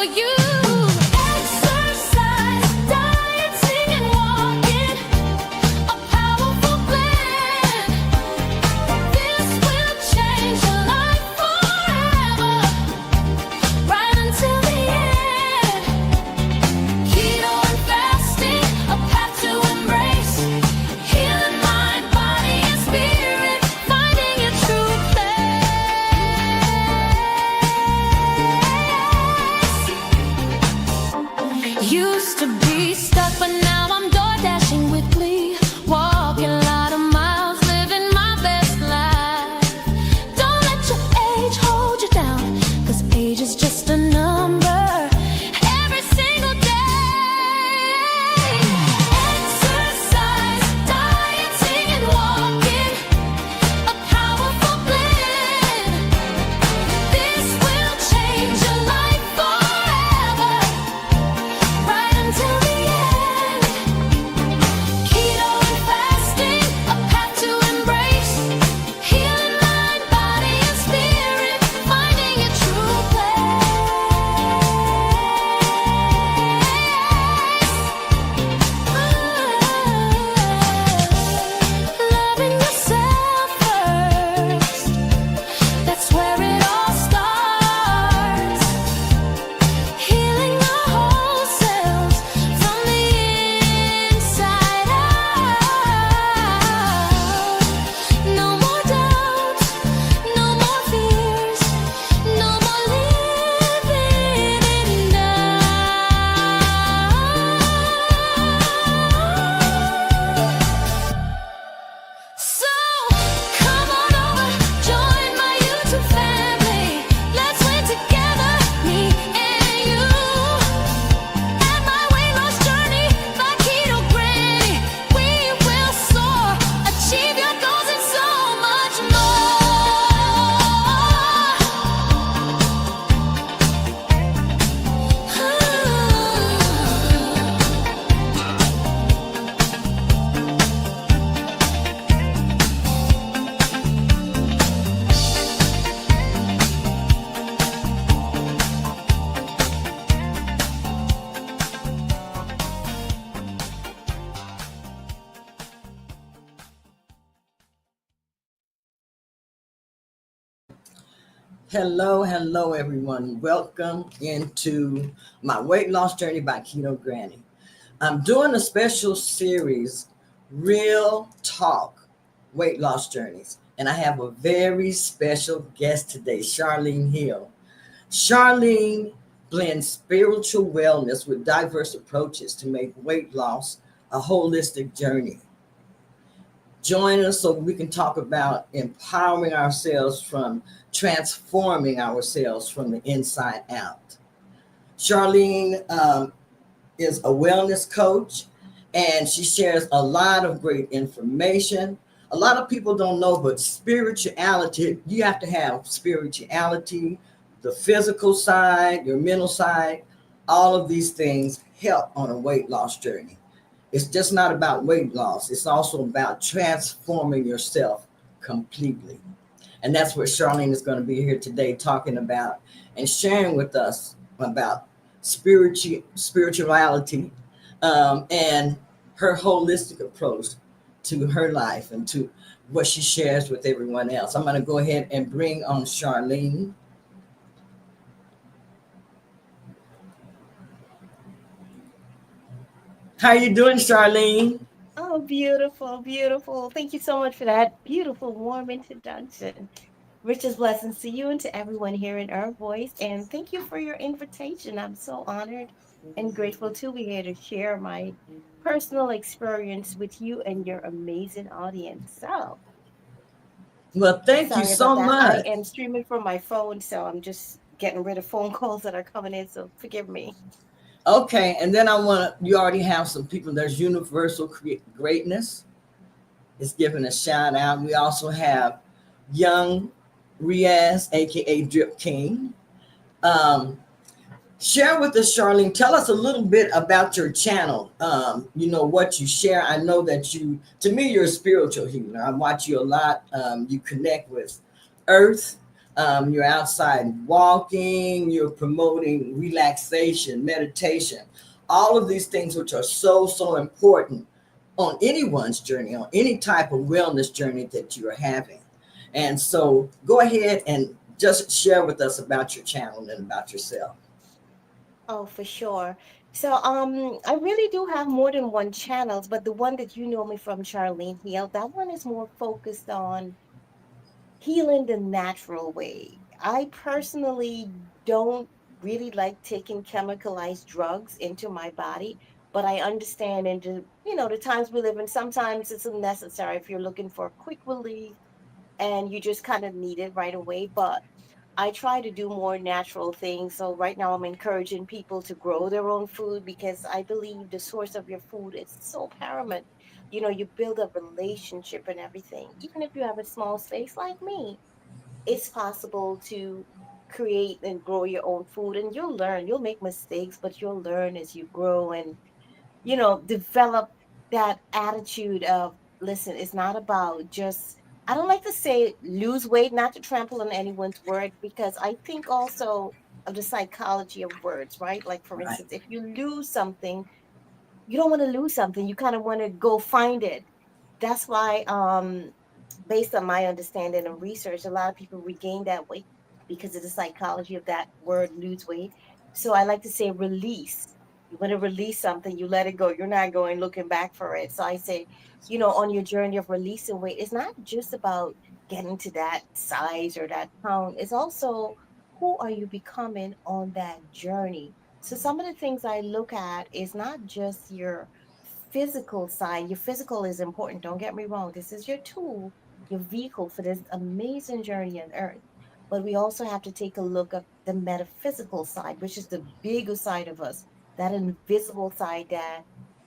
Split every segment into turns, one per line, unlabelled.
for you. Exercise, dieting, and walking, a powerful plan. This will change your life forever, right until the end. Keto and fasting, a path to embrace, healing mind, body, and spirit, finding your true place. Used to be stuck, but now I'm door dashing with glee, walking a lot of miles, living my best life. Don't let your age hold you down, 'cause age is just a number. Every single day, exercise, dieting, and walking, a powerful plan. This will change your life forever, right until the end. Keto and fasting, a path to embrace, healing mind, body, and spirit, finding your true place. Loving yourself first, that's where it all starts. Healing our whole selves from the inside out. No more doubts, no more fears, no more living in doubt. So come on over, join my YouTube family. Let's win together, me and you. At my weight loss journey by Keto Granny, we will soar, achieve your goals and so much
Hello, everyone. Welcome into my weight loss journey by Keto Granny. I'm doing a special series, Real Talk Weight Loss Journeys, and I have a very special guest today, Charline Heal. Charline blends spiritual wellness with diverse approaches to make weight loss a holistic journey. Join us so we can talk about empowering ourselves from transforming ourselves from the inside out. Charline is a wellness coach, and she shares a lot of great information. A lot of people don't know, but spirituality, you have to have spirituality, the physical side, your mental side. All of these things help on a weight loss journey. It's just not about weight loss. It's also about transforming yourself completely. And that's what Charline is going to be here today talking about and sharing with us about spirituality and her holistic approach to her life and to what she shares with everyone else. I'm going to go ahead and bring on Charline. How are you doing, Charline?
Oh, beautiful, beautiful. Thank you so much for that beautiful, warm introduction. Richest blessings to you and to everyone hearing our voice. And thank you for your invitation. I'm so honored and grateful to be here to share my personal experience with you and your amazing audience. So,
Well, thank you
sorry about
so
that. I
much.
am streaming from my phone, so I'm just getting rid of phone calls that are coming in. So, forgive me.
Okay, and then you already have some people. There's Universal Greatness is giving a shout out. We also have Young Riaz, aka Drip King. Share with us, Charline. Tell us a little bit about your channel. What you share. I know that to me, you're a spiritual healer. I watch you a lot. You connect with Earth. You're outside walking, you're promoting relaxation, meditation, all of these things, which are so, so important on anyone's journey, on any type of wellness journey that you are having. And so go ahead and just share with us about your channel and about yourself.
Oh, for sure. So, I really do have more than one channels, but the one that you know me from, Charlene Heal, that one is more focused on healing the natural way. I personally don't really like taking chemicalized drugs into my body, but I understand into, the times we live in, sometimes it's unnecessary if you're looking for a quick relief and you just kind of need it right away. But I try to do more natural things. So right now I'm encouraging people to grow their own food because I believe the source of your food is so paramount. You build a relationship and everything. Even if you have a small space like me, it's possible to create and grow your own food, and you'll learn. You'll make mistakes, but you'll learn as you grow and develop that attitude of, listen, it's not about just, I don't like to say lose weight, not to trample on anyone's word, because I think also of the psychology of words, right? Like, for
Right.
instance, if you lose something, you don't want to lose something. You kind of want to go find it. That's why, based on my understanding and research, a lot of people regain that weight because of the psychology of that word, lose weight. So I like to say release. You want to release something, you let it go. You're not going looking back for it. So I say, on your journey of releasing weight, it's not just about getting to that size or that pound. It's also, who are you becoming on that journey? So some of the things I look at is not just your physical side. Your physical is important. Don't get me wrong. This is your tool, your vehicle for this amazing journey on earth. But we also have to take a look at the metaphysical side, which is the bigger side of us, that invisible side that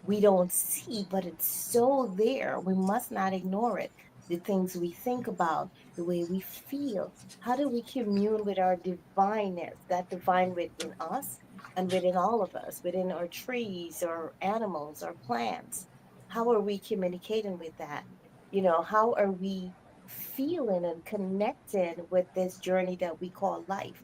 we don't see, but it's so there. We must not ignore it. The things we think about, the way we feel. How do we commune with our divineness, that divine within us and within all of us, within our trees or animals or plants? How are we communicating with that? How are we feeling and connected with this journey that we call life?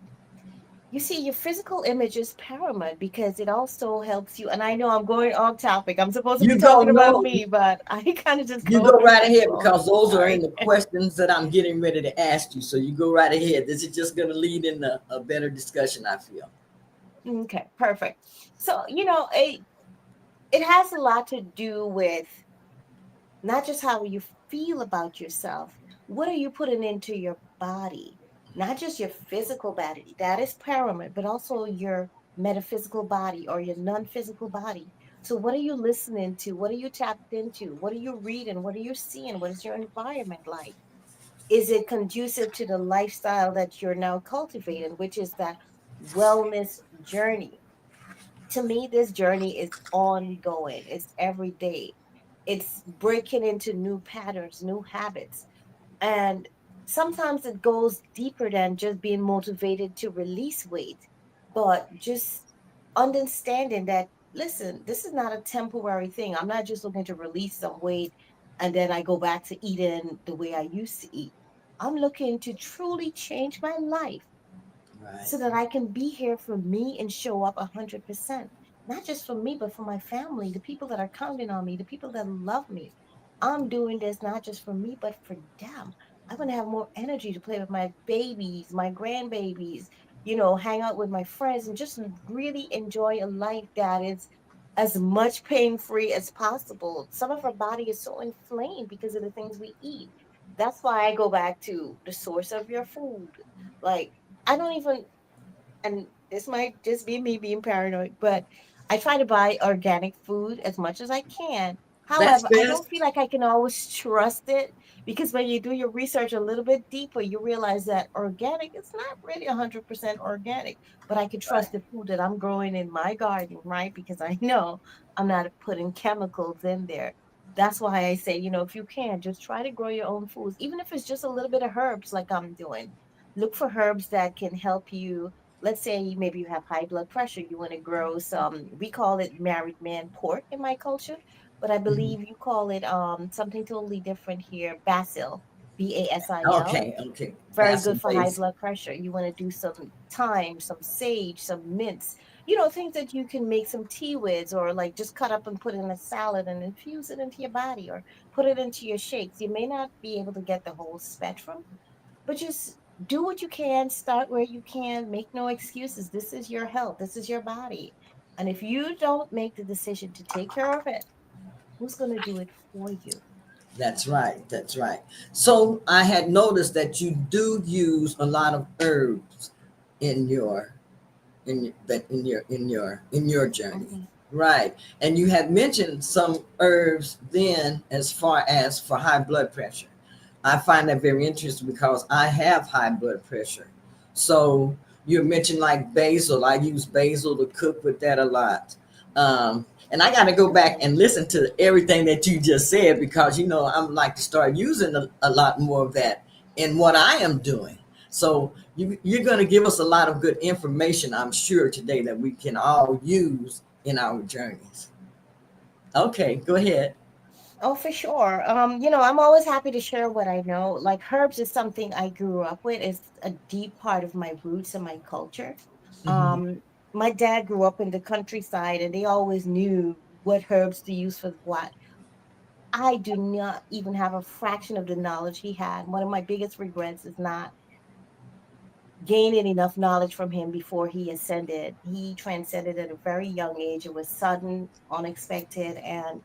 You see, your physical image is paramount because it also helps you. And I know I'm going off topic. I'm supposed to be
You go,
talking about
no,
me, but I kind of just
you
go
go
with
right
the
ahead
flow.
because those are in
Sorry.
the questions that I'm getting ready to ask you. So you go right ahead. This is just going to lead in a better discussion, I feel.
Okay, perfect. So, it has a lot to do with not just how you feel about yourself. What are you putting into your body? Not just your physical body, that is paramount, but also your metaphysical body or your non physical body. So, what are you listening to? What are you tapped into? What are you reading? What are you seeing? What is your environment like? Is it conducive to the lifestyle that you're now cultivating, which is that wellness journey? To me, this journey is ongoing, it's every day, it's breaking into new patterns, new habits. And sometimes it goes deeper than just being motivated to release weight, but just understanding that, listen, this is not a temporary thing. I'm not just looking to release some weight and then I go back to eating the way I used to eat. I'm looking to truly change my life
Right.
so that I can be here for me and show up 100%. Not just for me, but for my family, the people that are counting on me, the people that love me. I'm doing this not just for me, but for them. I want to have more energy to play with my babies, my grandbabies, hang out with my friends and just really enjoy a life that is as much pain free as possible. Some of our body is so inflamed because of the things we eat. That's why I go back to the source of your food. Like, I don't even, and this might just be me being paranoid, but I try to buy organic food as much as I can.
That's
However, I don't
best.
feel like I can always trust it because when you do your research a little bit deeper, you realize that organic is not really 100% organic, but I can
Right.
trust the food that I'm growing in my garden, right? Because I know I'm not putting chemicals in there. That's why I say, if you can, just try to grow your own foods, even if it's just a little bit of herbs like I'm doing. Look for herbs that can help you. Let's say maybe you have high blood pressure, you want to grow some, we call it married man pork in my culture, but I
Mhm.
believe you call it something totally different here, basil. BASIL.
Okay, okay.
Very
Basil
good for high
base.
blood pressure. You want to do some thyme, some sage, some mints, things that you can make some tea with, or like just cut up and put in a salad and infuse it into your body, or put it into your shakes. You may not be able to get the whole spectrum, but just do what you can, start where you can, make no excuses. This is your health, this is your body. And if you don't make the decision to take care of it, who's going to do it for you?
That's right. That's right. So I had noticed that you do use a lot of herbs in your in your journey,
Mhm.
right? And you had mentioned some herbs then as far as for high blood pressure. I find that very interesting because I have high blood pressure. So you mentioned like basil. I use basil to cook with that a lot. And I got to go back and listen to everything that you just said because I'm like to start using a lot more of that in what I am doing. So you're going to give us a lot of good information, I'm sure, today that we can all use in our journeys. Okay, go ahead.
Oh, for sure. I'm always happy to share what I know. Like herbs is something I grew up with. It's a deep part of my roots and my culture.
Hmm.
Um, my dad grew up in the countryside and they always knew what herbs to use for what. I do not even have a fraction of the knowledge he had. One of my biggest regrets is not gaining enough knowledge from him before he ascended. He transcended at a very young age. It was sudden, unexpected, and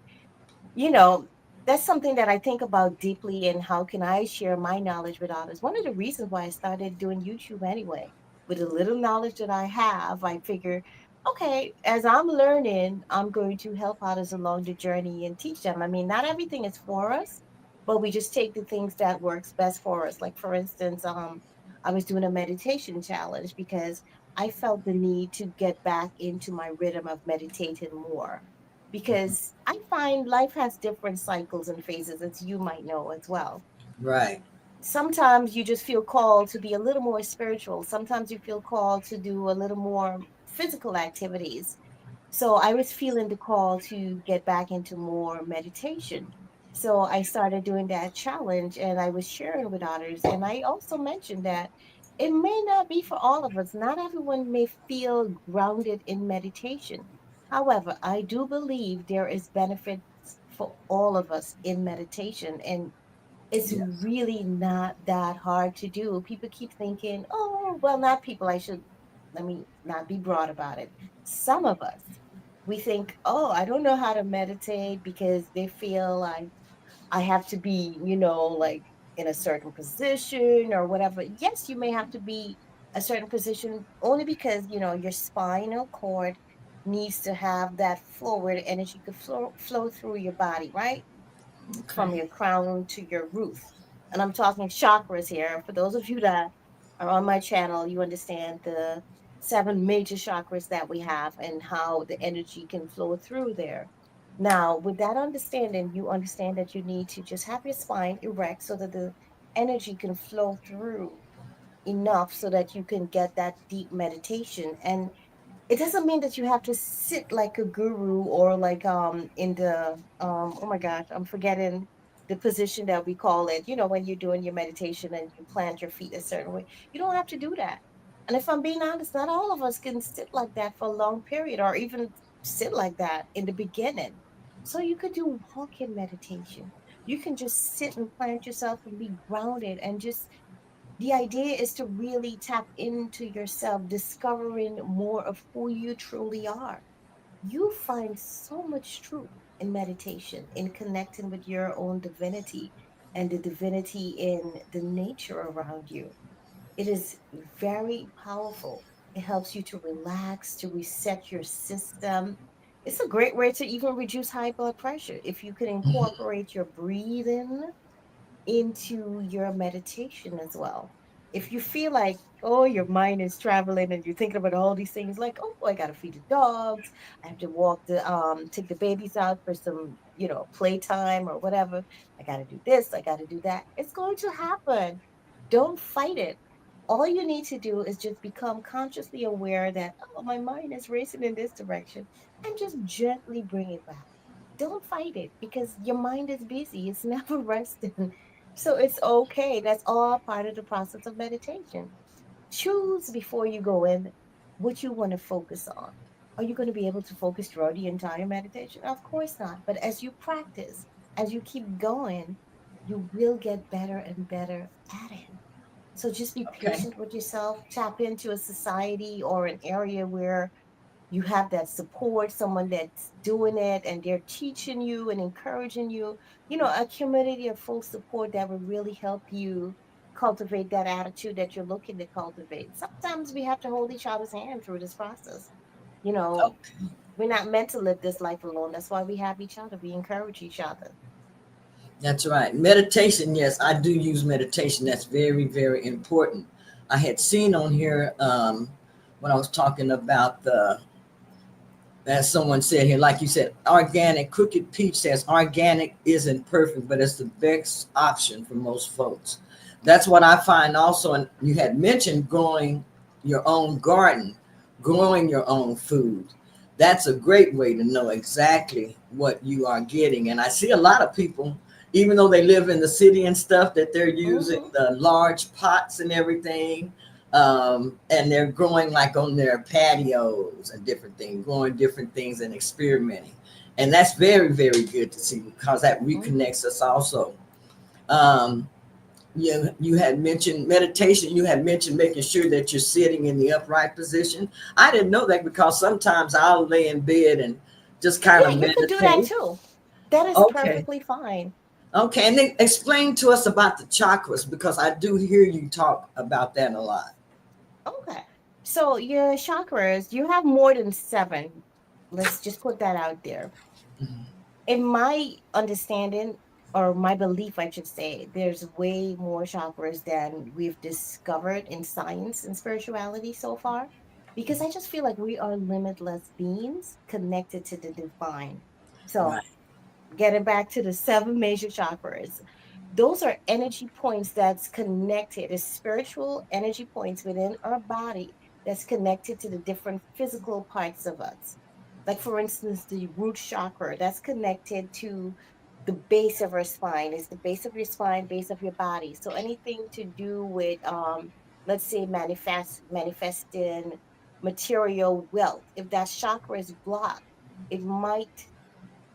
you know, that's something that I think about deeply, and how can I share my knowledge with others? One of the reasons why I started doing YouTube anyway, with the little knowledge that I have, I figure, okay, as I'm learning, I'm going to help others along the journey and teach them. I mean, not everything is for us, but we just take the things that works best for us. Like for instance, I was doing a meditation challenge because I felt the need to get back into my rhythm of meditating more, because I find life has different cycles and phases, as you might know as well.
Right.
Sometimes you just feel called to be a little more spiritual. Sometimes you feel called to do a little more physical activities. So I was feeling the call to get back into more meditation. So I started doing that challenge and I was sharing with others. And I also mentioned that it may not be for all of us. Not everyone may feel grounded in meditation. However, I do believe there is benefits for all of us in meditation. And it's
Yeah.
really not that hard to do. People keep thinking, oh, well, not people. Let me not be broad about it. Some of us, we think, oh, I don't know how to meditate because they feel like I have to be, like in a certain position or whatever. Yes, you may have to be a certain position only because, your spinal cord needs to have that forward energy could flow through your body, right? From
Okay.
your crown to your roof. And I'm talking chakras here. For those of you that are on my channel, you understand the seven major chakras that we have and how the energy can flow through there. Now, with that understanding, you understand that you need to just have your spine erect so that the energy can flow through enough so that you can get that deep meditation. And it doesn't mean that you have to sit like a guru or like in the oh my gosh, I'm forgetting the position that we call it, when you're doing your meditation and you plant your feet a certain way. You don't have to do that. And if I'm being honest, not all of us can sit like that for a long period or even sit like that in the beginning. So you could do walking meditation. You can just sit and plant yourself and be grounded and just, the idea is to really tap into yourself, discovering more of who you truly are. You find so much truth in meditation, in connecting with your own divinity and the divinity in the nature around you. It is very powerful. It helps you to relax, to reset your system. It's a great way to even reduce high blood pressure if you can
Mhm.
incorporate your breathing into your meditation as well. If you feel like, oh, your mind is traveling and you're thinking about all these things, like, oh, I gotta feed the dogs, I have to take the babies out for some, playtime or whatever. I gotta do this, I gotta do that. It's going to happen. Don't fight it. All you need to do is just become consciously aware that, oh, my mind is racing in this direction, and just gently bring it back. Don't fight it because your mind is busy. It's never resting. So it's okay. That's all part of the process of meditation. Choose before you go in what you want to focus on. Are you going to be able to focus throughout the entire meditation? Of course not. But as you practice, as you keep going, you will get better and better at it. So just be
Okay.
patient with yourself. Tap into a society or an area where you have that support, someone that's doing it and they're teaching you and encouraging you, a community of full support that will really help you cultivate that attitude that you're looking to cultivate. Sometimes we have to hold each other's hand through this process. You know,
Okay.
we're not meant to live this life alone. That's why we have each other. We encourage each other.
That's right. Meditation, yes, I do use meditation. That's very, very important. I had seen on here when I was talking about the, as someone said here, like you said, organic. Crooked Peach says organic isn't perfect, but it's the best option for most folks. That's what I find also. And you had mentioned growing your own garden, growing your own food. That's a great way to know exactly what you are getting. And I see a lot of people, even though they live in the city and stuff, that they're using
Hmm.
the large pots and everything, and they're growing like on their patios and different things, growing different things and experimenting. And that's very, very good to see because that
Hmm.
reconnects us also. Um, you had mentioned meditation. You had mentioned making sure that you're sitting in the upright position. I didn't know that because sometimes I'll lay in bed and just kind
Yeah,
of
you could do that
meditate.
too. That is
Okay.
perfectly fine.
Okay. And then explain to us about the chakras because I do hear you talk about that a lot.
Okay. So your chakras, you have more than seven. Let's just put that out there.
Mhm.
In my understanding, or my belief, I should say, there's way more chakras than we've discovered in science and spirituality so far. Because I just feel like we are limitless beings connected to the divine. So
Right.
getting back to the seven major chakras, those are energy points that's connected, is spiritual energy points within our body that's connected to the different physical parts of us. Like, for instance, the root chakra that's connected to the base of our spine, is the base of your spine, base of your body. So anything to do with, let's say, manifesting material wealth, if that chakra is blocked, it might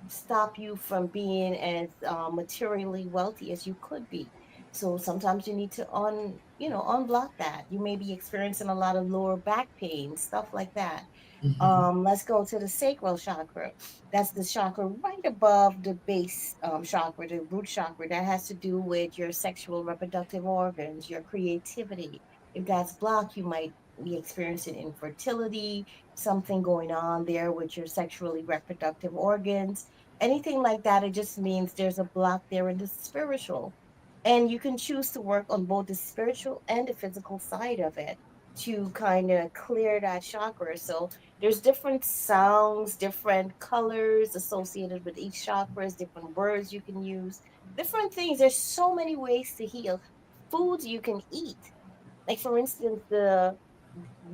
stop you from being as materially wealthy as you could be. So sometimes you need to unblock that. You may be experiencing a lot of lower back pain, stuff like that.
Mhm.
Let's go to the sacral chakra. That's the chakra right above the base chakra, the root chakra. That has to do with your sexual reproductive organs, your creativity. If that's blocked, you might be experiencing infertility, something going on there with your sexually reproductive organs. Anything like that, it just means there's a block there in the spiritual. And you can choose to work on both the spiritual and the physical side of it to kind of clear that chakra. So there's different sounds, different colors associated with each chakras, different words you can use, different things. There's so many ways to heal. Foods you can eat. Like, for instance, the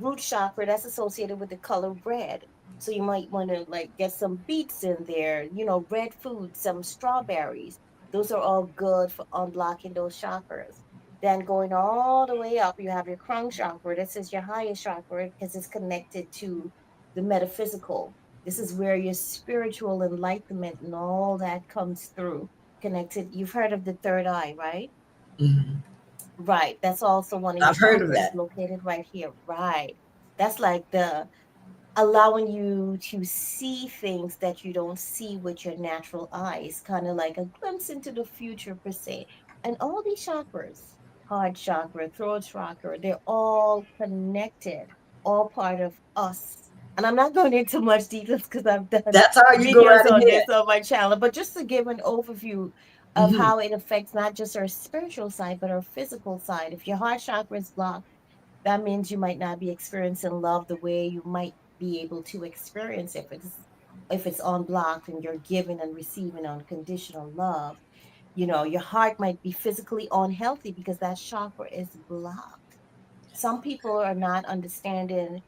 root chakra that's associated with the color red. So you might want to like get some beets in there, red food, some strawberries. Those are all good for unblocking those chakras. Then going all the way up, you have your crown chakra. This is your highest chakra because it's connected to the metaphysical. This is where your spiritual enlightenment and all that comes through. Connected. You've heard of the third eye, right?
Mhm.
Right. That's also one of your
I've heard of
chakras
that.
located right here. Right. That's like the allowing you to see things that you don't see with your natural eyes, kind of like a glimpse into the future, per se. And all these chakras, heart chakra, throat chakra, they're all connected, all part of us. And I'm not going into much details because I've done
That's how you go
videos
right
on
ahead.
this on my channel, but just to give an overview of
Hmm.
how it affects not just our spiritual side, but our physical side. If your heart chakra is blocked, that means you might not be experiencing love the way you might be able to experience if it's unblocked and you're giving and receiving unconditional love. Your heart might be physically unhealthy because that chakra is blocked. Some people are not understanding,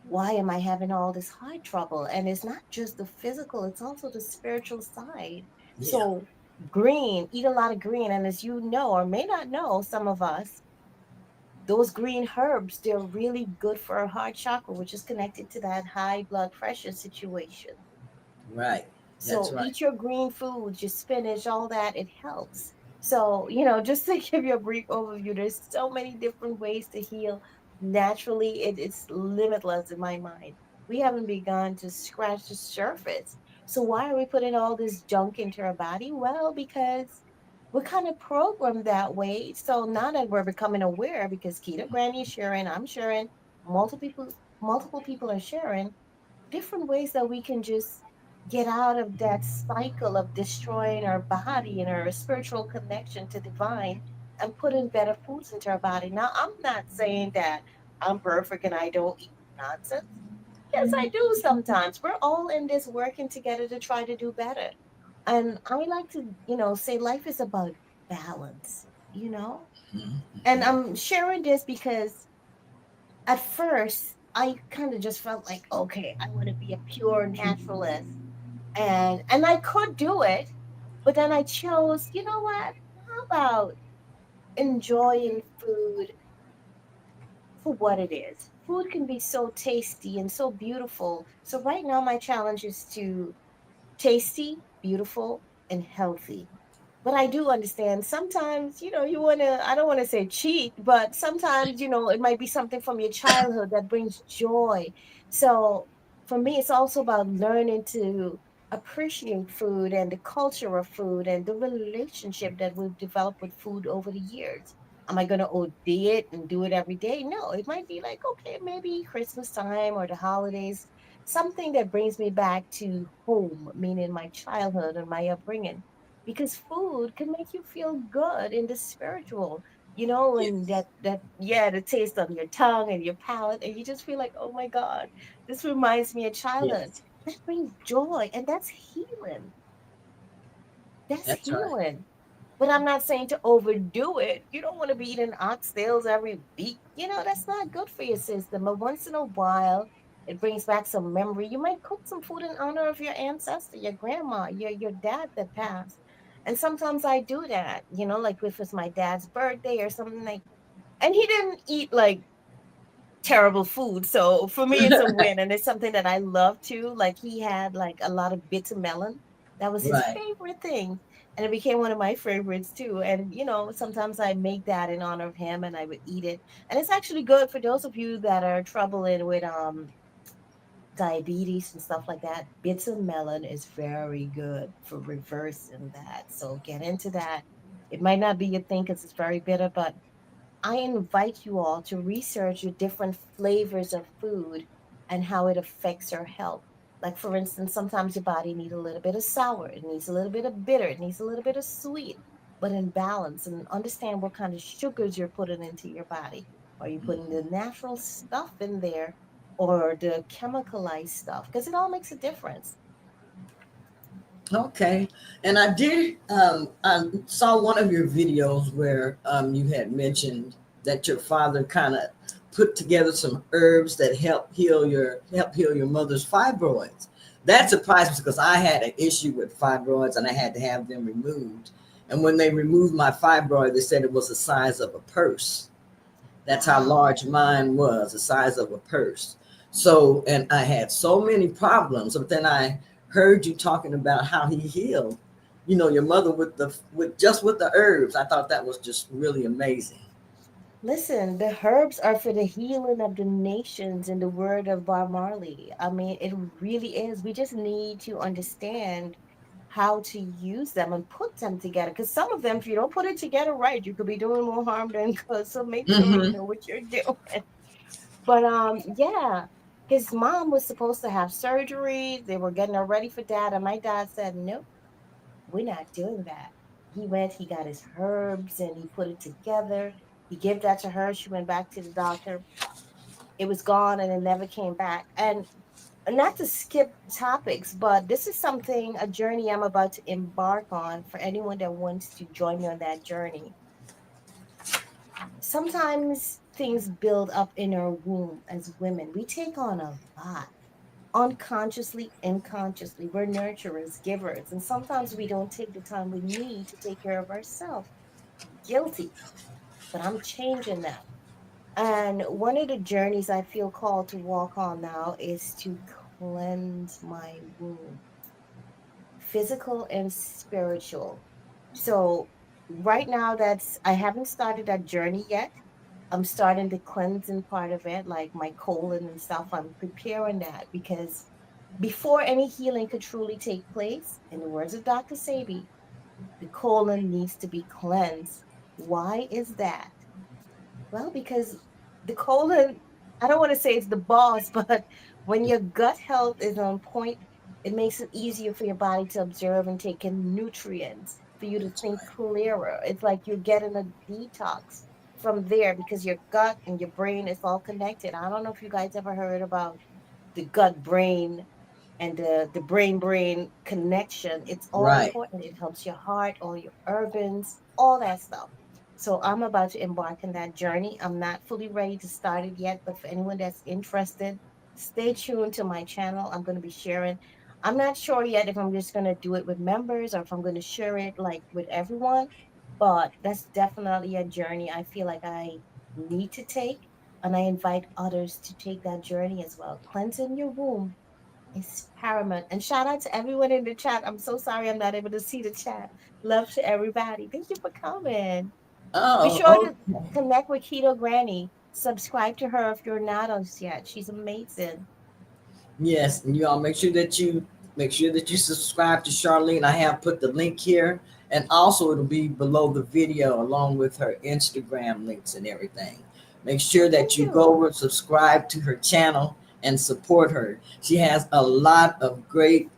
why am I having all this heart trouble? And it's not just the physical, it's also the spiritual side.
Yeah.
So Green, eat a lot of green. And as you know, or may not know, some of us, those green herbs, they're really good for our heart chakra, which is connected to that high blood pressure situation.
Right. That's
So
right.
eat your green foods, your spinach, all that, it helps. So, just to give you a brief overview, there's so many different ways to heal naturally. It's limitless in my mind. We haven't begun to scratch the surface. So why are we putting all this junk into our body? Well, because we're kind of programmed that way. So now that we're becoming aware, because Keto Granny is sharing, I'm sharing, multiple people are sharing different ways that we can just get out of that cycle of destroying our body and our spiritual connection to divine and put in better foods into our body. Now, I'm not saying that I'm perfect and I don't eat nonsense. Yes, I do sometimes. We're all in this working together to try to do better. And I like to, say life is about balance. And
Mhm.
I'm sharing this because at first I kind of just felt like, okay, I want to be a pure naturalist, and I could do it, but then I chose, you know what? How about enjoying food for what it is? Food can be so tasty and so beautiful. So right now my challenge is to tasty, beautiful, and healthy. But I do understand sometimes, you want to, I don't want to say cheat, but sometimes, it might be something from your childhood that brings joy. So for me, it's also about learning to appreciate food and the culture of food and the relationship that we've developed with food over the years. Am I going to OD it and do it every day? No, it might be like, okay, maybe Christmas time or the holidays, something that brings me back to home, meaning my childhood and my upbringing, because food can make you feel good in the spiritual, and
Yes.
yeah, the taste on your tongue and your palate, and you just feel like, oh my God, this reminds me of childhood.
Yes.
That brings joy, and that's healing. That's
That's right.
healing. But I'm not saying to overdo it. You don't want to be eating oxtails every week. That's not good for your system. But once in a while, it brings back some memory. You might cook some food in honor of your ancestor, your grandma, your dad that passed. And sometimes I do that, like if it's my dad's birthday or something like, and he didn't eat like terrible food. So for me, it's a win, and it's something that I love too. Like he had like a lot of bitter melon. That was his
Right.
favorite thing, and it became one of my favorites too. And sometimes I make that in honor of him, and I would eat it. And it's actually good for those of you that are troubling with diabetes and stuff like that. Bitter melon is very good for reversing that. So get into that. It might not be your thing because it's very bitter, but I invite you all to research the different flavors of food and how it affects our health. Like, for instance, sometimes your body needs a little bit of sour, it needs a little bit of bitter, it needs a little bit of sweet, but in balance, and understand what kind of sugars you're putting into your body. Are you putting the natural stuff in there or the chemicalized stuff? Because it all makes a difference.
Okay. And I saw one of your videos where you had mentioned that your father kind of put together some herbs that help heal your mother's fibroids. That surprised me because I had an issue with fibroids and I had to have them removed. And when they removed my fibroid, they said it was the size of a purse. That's how
Wow.
large mine was, the size of a purse. So, and I had so many problems. But then I heard you talking about how he healed, your mother with the herbs. I thought that was just really amazing.
Listen, the herbs are for the healing of the nations in the word of Bob Marley. I mean, it really is. We just need to understand how to use them and put them together. Because some of them, if you don't put it together right, you could be doing more harm than good. So make sure you
Mm-hmm.
know what you're doing. But yeah, his mom was supposed to have surgery. They were getting her ready for dad, and my dad said, "Nope, we're not doing that." He went, he got his herbs and he put it together. He gave that to her. She went back to the doctor. It was gone and it never came back. And not to skip topics, but this is something, a journey I'm about to embark on for anyone that wants to join me on that journey. Sometimes things build up in our womb as women. We take on a lot, unconsciously and consciously. We're nurturers, givers, and sometimes we don't take the time we need to take care of ourselves. Guilty, but I'm changing that. And one of the journeys I feel called to walk on now is to cleanse my womb, physical and spiritual. So right now I haven't started that journey yet. I'm starting the cleansing part of it, like my colon and stuff. I'm preparing that because before any healing could truly take place, in the words of Dr. Sabi, the colon needs to be cleansed. Why is that? Well, because the colon, I don't want to say it's the boss, but when your gut health is on point, it makes it easier for your body to observe and take in nutrients, for you to think clearer. It's like you're getting a detox from there because your gut and your brain is all connected. I don't know if you guys ever heard about the gut brain and the brain connection. It's all
Right.
important. It helps your heart, all your organs, all that stuff. So I'm about to embark on that journey. I'm not fully ready to start it yet, but for anyone that's interested, stay tuned to my channel. I'm going to be sharing. I'm not sure yet if I'm just going to do it with members or if I'm going to share it like with everyone, but that's definitely a journey I feel like I need to take. And I invite others to take that journey as well. Cleansing your womb is paramount. And shout out to everyone in the chat. I'm so sorry I'm not able to see the chat. Love to everybody. Thank you for coming. Be sure
Oh,
to
okay.
connect with Keto Granny. Subscribe to her if you're not on yet. She's amazing.
Yes, and you all make sure that you subscribe to Charlene. I have put the link here, and also it'll be below the video along with her Instagram links and everything. Make
Oh,
sure that
thank
you go
you.
over and subscribe to her channel and support her. She has a lot of great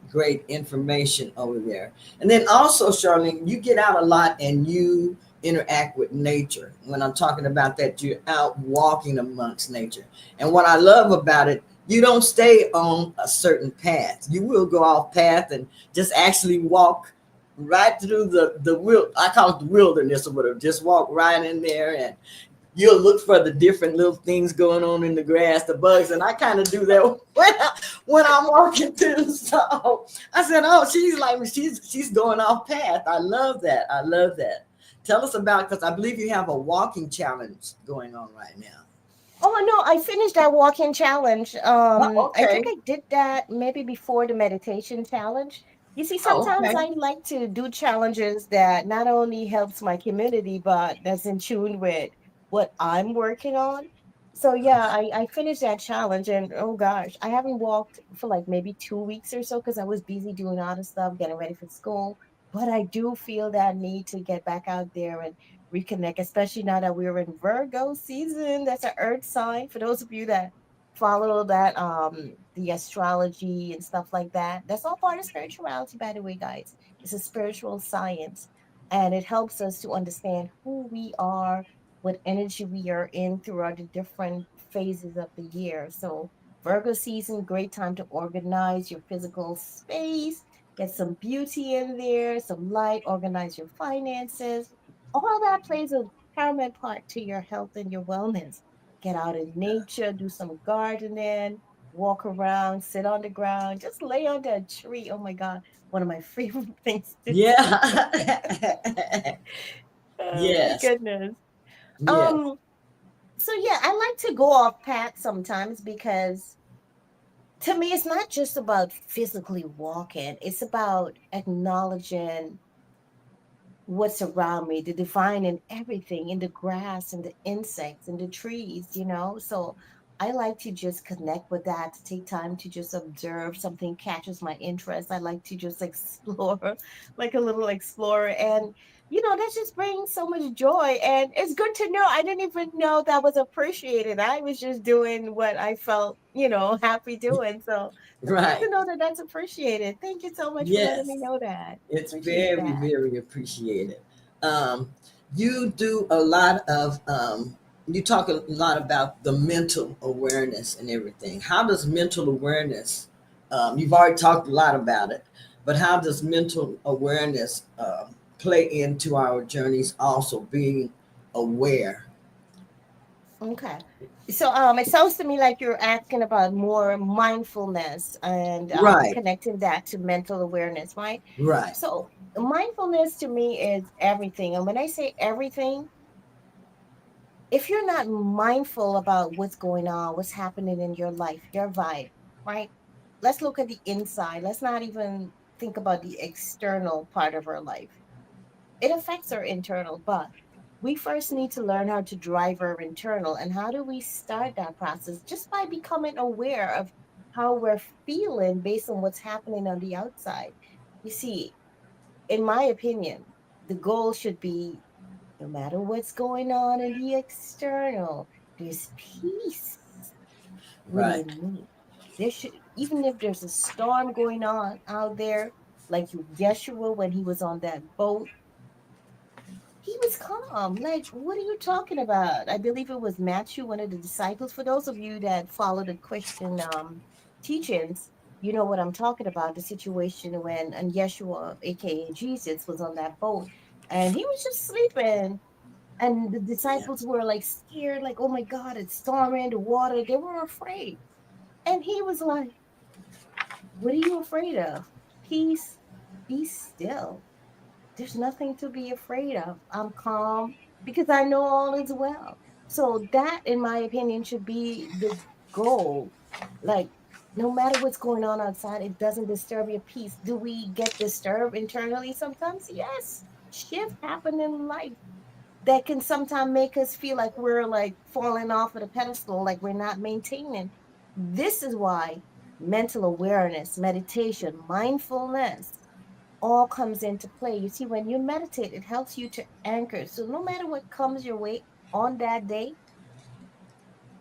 information over there. And then also, Charlene, you get out a lot and you interact with nature. When I'm talking about that, you're out walking amongst nature. And what I love about it, you don't stay on a certain path. You will go off path and just actually walk right through I call it the wilderness or whatever. Just walk right in there and you'll look for the different little things going on in the grass, the bugs, and I kind of do that when I'm walking through. So I said, "Oh, she's going off path." I love that. I love that. Tell us about, because I believe you have a walking challenge going on right now.
Oh no, I finished that walk-in challenge.
Oh,
I think
okay.
I did that maybe before the meditation challenge. You see,
Oh,
sometimes
okay.
I like to do challenges that not only helps my community, but that's in tune with what I'm working on. So yeah, I finished that challenge and oh gosh, I haven't walked for like maybe 2 weeks or so because I was busy doing other stuff, getting ready for school. But I do feel that need to get back out there and reconnect, especially now that we're in Virgo season. That's an earth sign. For those of you that follow that, the astrology and stuff like that, that's all part of spirituality, by the way, guys. It's a spiritual science, and it helps us to understand who we are, what energy we are in throughout the different phases of the year. So, Virgo season, great time to organize your physical space, get some beauty in there, some light, organize your finances, all that plays a paramount part to your health and your wellness. Get out in nature, do some gardening, walk around, sit on the ground, just lay under a tree. Oh my God, one of my favorite things to do.
Yeah.
Oh my
Yes.
goodness.
Yes.
Um, so yeah, I like to go off path sometimes because to me it's not just about physically walking, it's about acknowledging what's around me, the divine in everything, in the grass and the insects and the trees, you know? So I like to just connect with that, to take time to just observe something catches my interest. I like to just explore like a little explorer. And, you know, that just brings so much joy. And it's good to know. I didn't even know that was appreciated. I was just doing what I felt, you know, happy doing. So that's good
Right.
to know that that's appreciated. Thank you so much for letting me
Yes.
know that.
It's
Appreciate that.
very appreciated. Um, you do a lot of, you talk a lot about the mental awareness and everything. How does mental awareness, you've already talked a lot about it, but how does mental awareness play into our journeys also being aware?
Okay. So it sounds to me like you're asking about more mindfulness and
Right,
connecting that to mental awareness, right?
right,
So mindfulness to me is everything. And when I say everything, if you're not mindful about what's going on, what's happening in your life, your vibe, right? Let's look at the inside. Let's not even think about the external part of our life. It affects our internal, but we first need to learn how to drive our internal. And how do we start that process? Just by becoming aware of how we're feeling based on what's happening on the outside. You see, in my opinion, the goal should be no matter what's going on in the external, there's peace
right.
within me. There should, even if there's a storm going on out there, like Yeshua when he was on that boat, he was calm. Like, what are you talking about? I believe it was Matthew, one of the disciples. For those of you that follow the Christian teachings, you know what I'm talking about. The situation when and Yeshua, aka Jesus, was on that boat and he was just sleeping. And the
Yeah,
disciples were like scared, like, oh my God, it's storming, the water. They were afraid. And he was like, what are you afraid of? Peace, be still. There's nothing to be afraid of. I'm calm because I know all is well. So that, in my opinion, should be the goal. Like, no matter what's going on outside, it doesn't disturb your peace. Do we get disturbed internally sometimes? Yes. Shift happen in life that can sometimes make us feel like we're like falling off of the pedestal, like we're not maintaining. This is why mental awareness, meditation, mindfulness all comes into play. You see, when you meditate, it helps you to anchor. So no matter what comes your way on that day,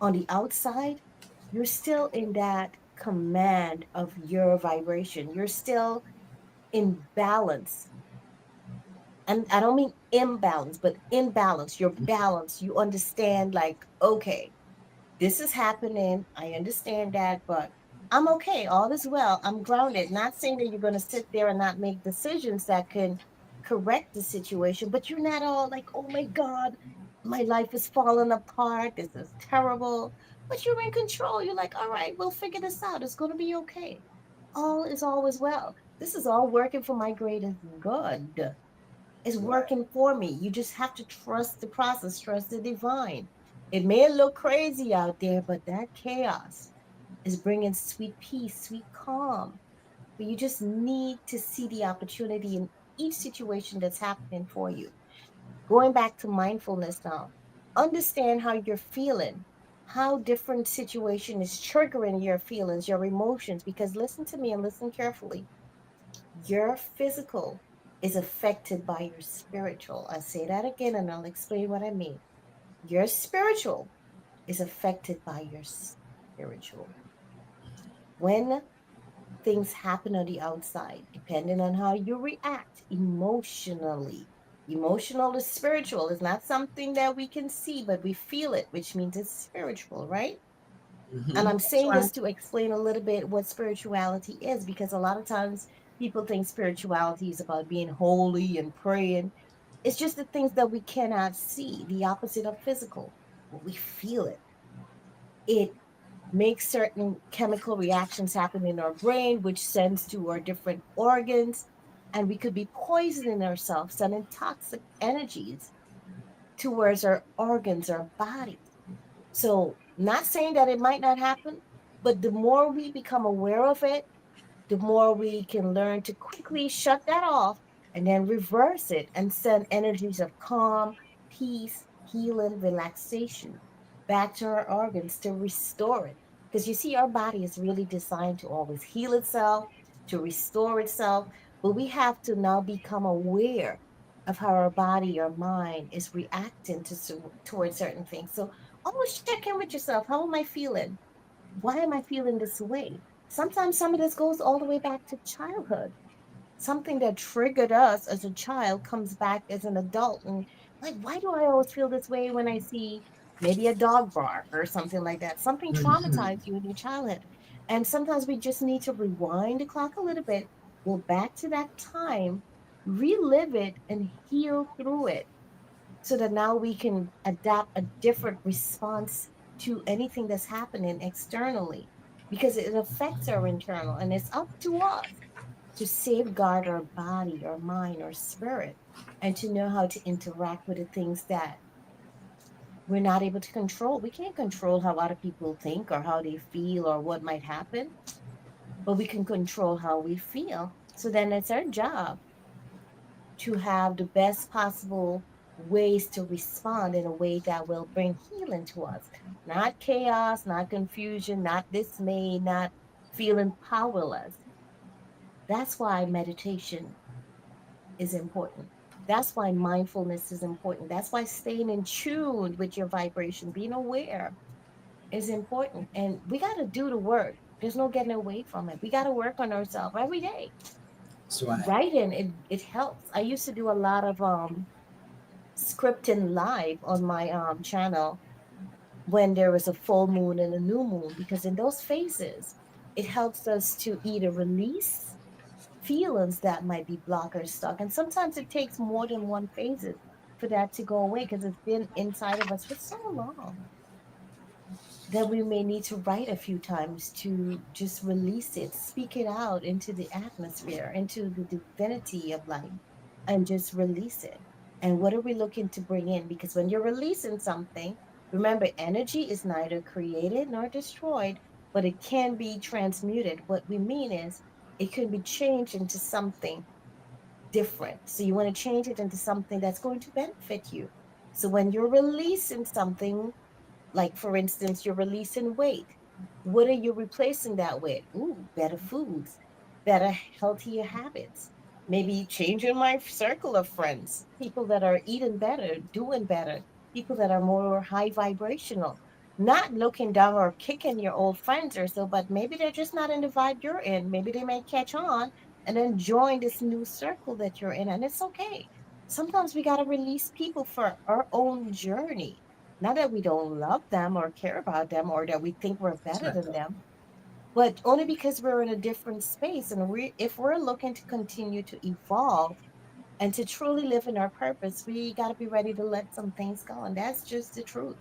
on the outside, you're still in that command of your vibration. You're still in balance. And I don't mean imbalance, but in balance. You're balanced. You understand, like, okay, this is happening. I understand that, but I'm okay. All is well. I'm grounded. Not saying that you're going to sit there and not make decisions that can correct the situation, but you're not all like, oh my God, my life is falling apart. This is terrible. But you're in control. You're like, all right, we'll figure this out. It's going to be okay. All is always well. This is all working for my greatest good. It's
right,
working for me. You just have to trust the process, trust the divine. It may look crazy out there, but that chaos is bringing sweet peace, sweet calm. But you just need to see the opportunity in each situation that's happening for you. Going back to mindfulness now, understand how you're feeling, how different situation is triggering your feelings, your emotions. Because listen to me and listen carefully. Your physical is affected by your spiritual. I say that again and I'll explain what I mean. Your spiritual is affected by your spiritual. When things happen on the outside, depending on how you react emotionally, emotional is spiritual. It's not something that we can see, but we feel it, which means it's spiritual, right? And I'm
that's
saying
right.
this to explain a little bit what spirituality is, because a lot of times people think spirituality is about being holy and praying. It's just the things that we cannot see, the opposite of physical. When we feel it, it makes certain chemical reactions happen in our brain, which sends to our different organs. And we could be poisoning ourselves, sending toxic energies towards our organs, our bodies. So, not saying that it might not happen, but the more we become aware of it, the more we can learn to quickly shut that off and then reverse it and send energies of calm, peace, healing, relaxation back to our organs to restore it. Because you see, our body is really designed to always heal itself, to restore itself, but we have to now become aware of how our body, our mind is reacting towards certain things. So always check in with yourself. How am I feeling? Why am I feeling this way? Sometimes some of this goes all the way back to childhood. Something that triggered us as a child comes back as an adult. And like, why do I always feel this way when I see maybe a dog bark or something like that? Something
Mhm.
traumatized you in your childhood. And sometimes we just need to rewind the clock a little bit, go back to that time, relive it, and heal through it. so that now we can adapt a different response to anything that's happening externally, because it affects our internal, and it's up to us to safeguard our body, our mind, our spirit, and to know how to interact with the things that we're not able to control. We can't control how other people think or how they feel or what might happen, but we can control how we feel. So then it's our job to have the best possible ways to respond in a way that will bring healing to us. Not chaos, not confusion, not dismay, not feeling powerless. That's why meditation is important. That's why mindfulness is important. That's why staying in tune with your vibration, being aware is important. And we got to do the work. There's no getting away from it. We got to work on ourselves every day.
That's right.
Writing, it helps. I used to do a lot of scripting live on my channel when there was a full moon and a new moon, because in those phases, it helps us to either release feelings that might be blocked or stuck. And sometimes it takes more than one phases for that to go away, because it's been inside of us for so long that we may need to write a few times to just release it, speak it out into the atmosphere, into the divinity of life, and just release it. And what are we looking to bring in? Because when you're releasing something, remember, energy is neither created nor destroyed, but it can be transmuted. What we mean is it can be changed into something different. So you want to change it into something that's going to benefit you. So when you're releasing something, like, for instance, you're releasing weight. What are you replacing that with? Ooh, better foods, better, healthier habits. Maybe changing my circle of friends, people that are eating better, doing better, people that are more high vibrational. Not looking down or kicking your old friends or so, but maybe they're just not in the vibe you're in. Maybe they may catch on and then join this new circle that you're in, and it's okay. Sometimes we got to release people for our own journey, not that we don't love them or care about them or that we think we're
That's
better
right.
than them, but only because we're in a different space. And if we're looking to continue to evolve and to truly live in our purpose, we got to be ready to let some things go. And that's just the truth.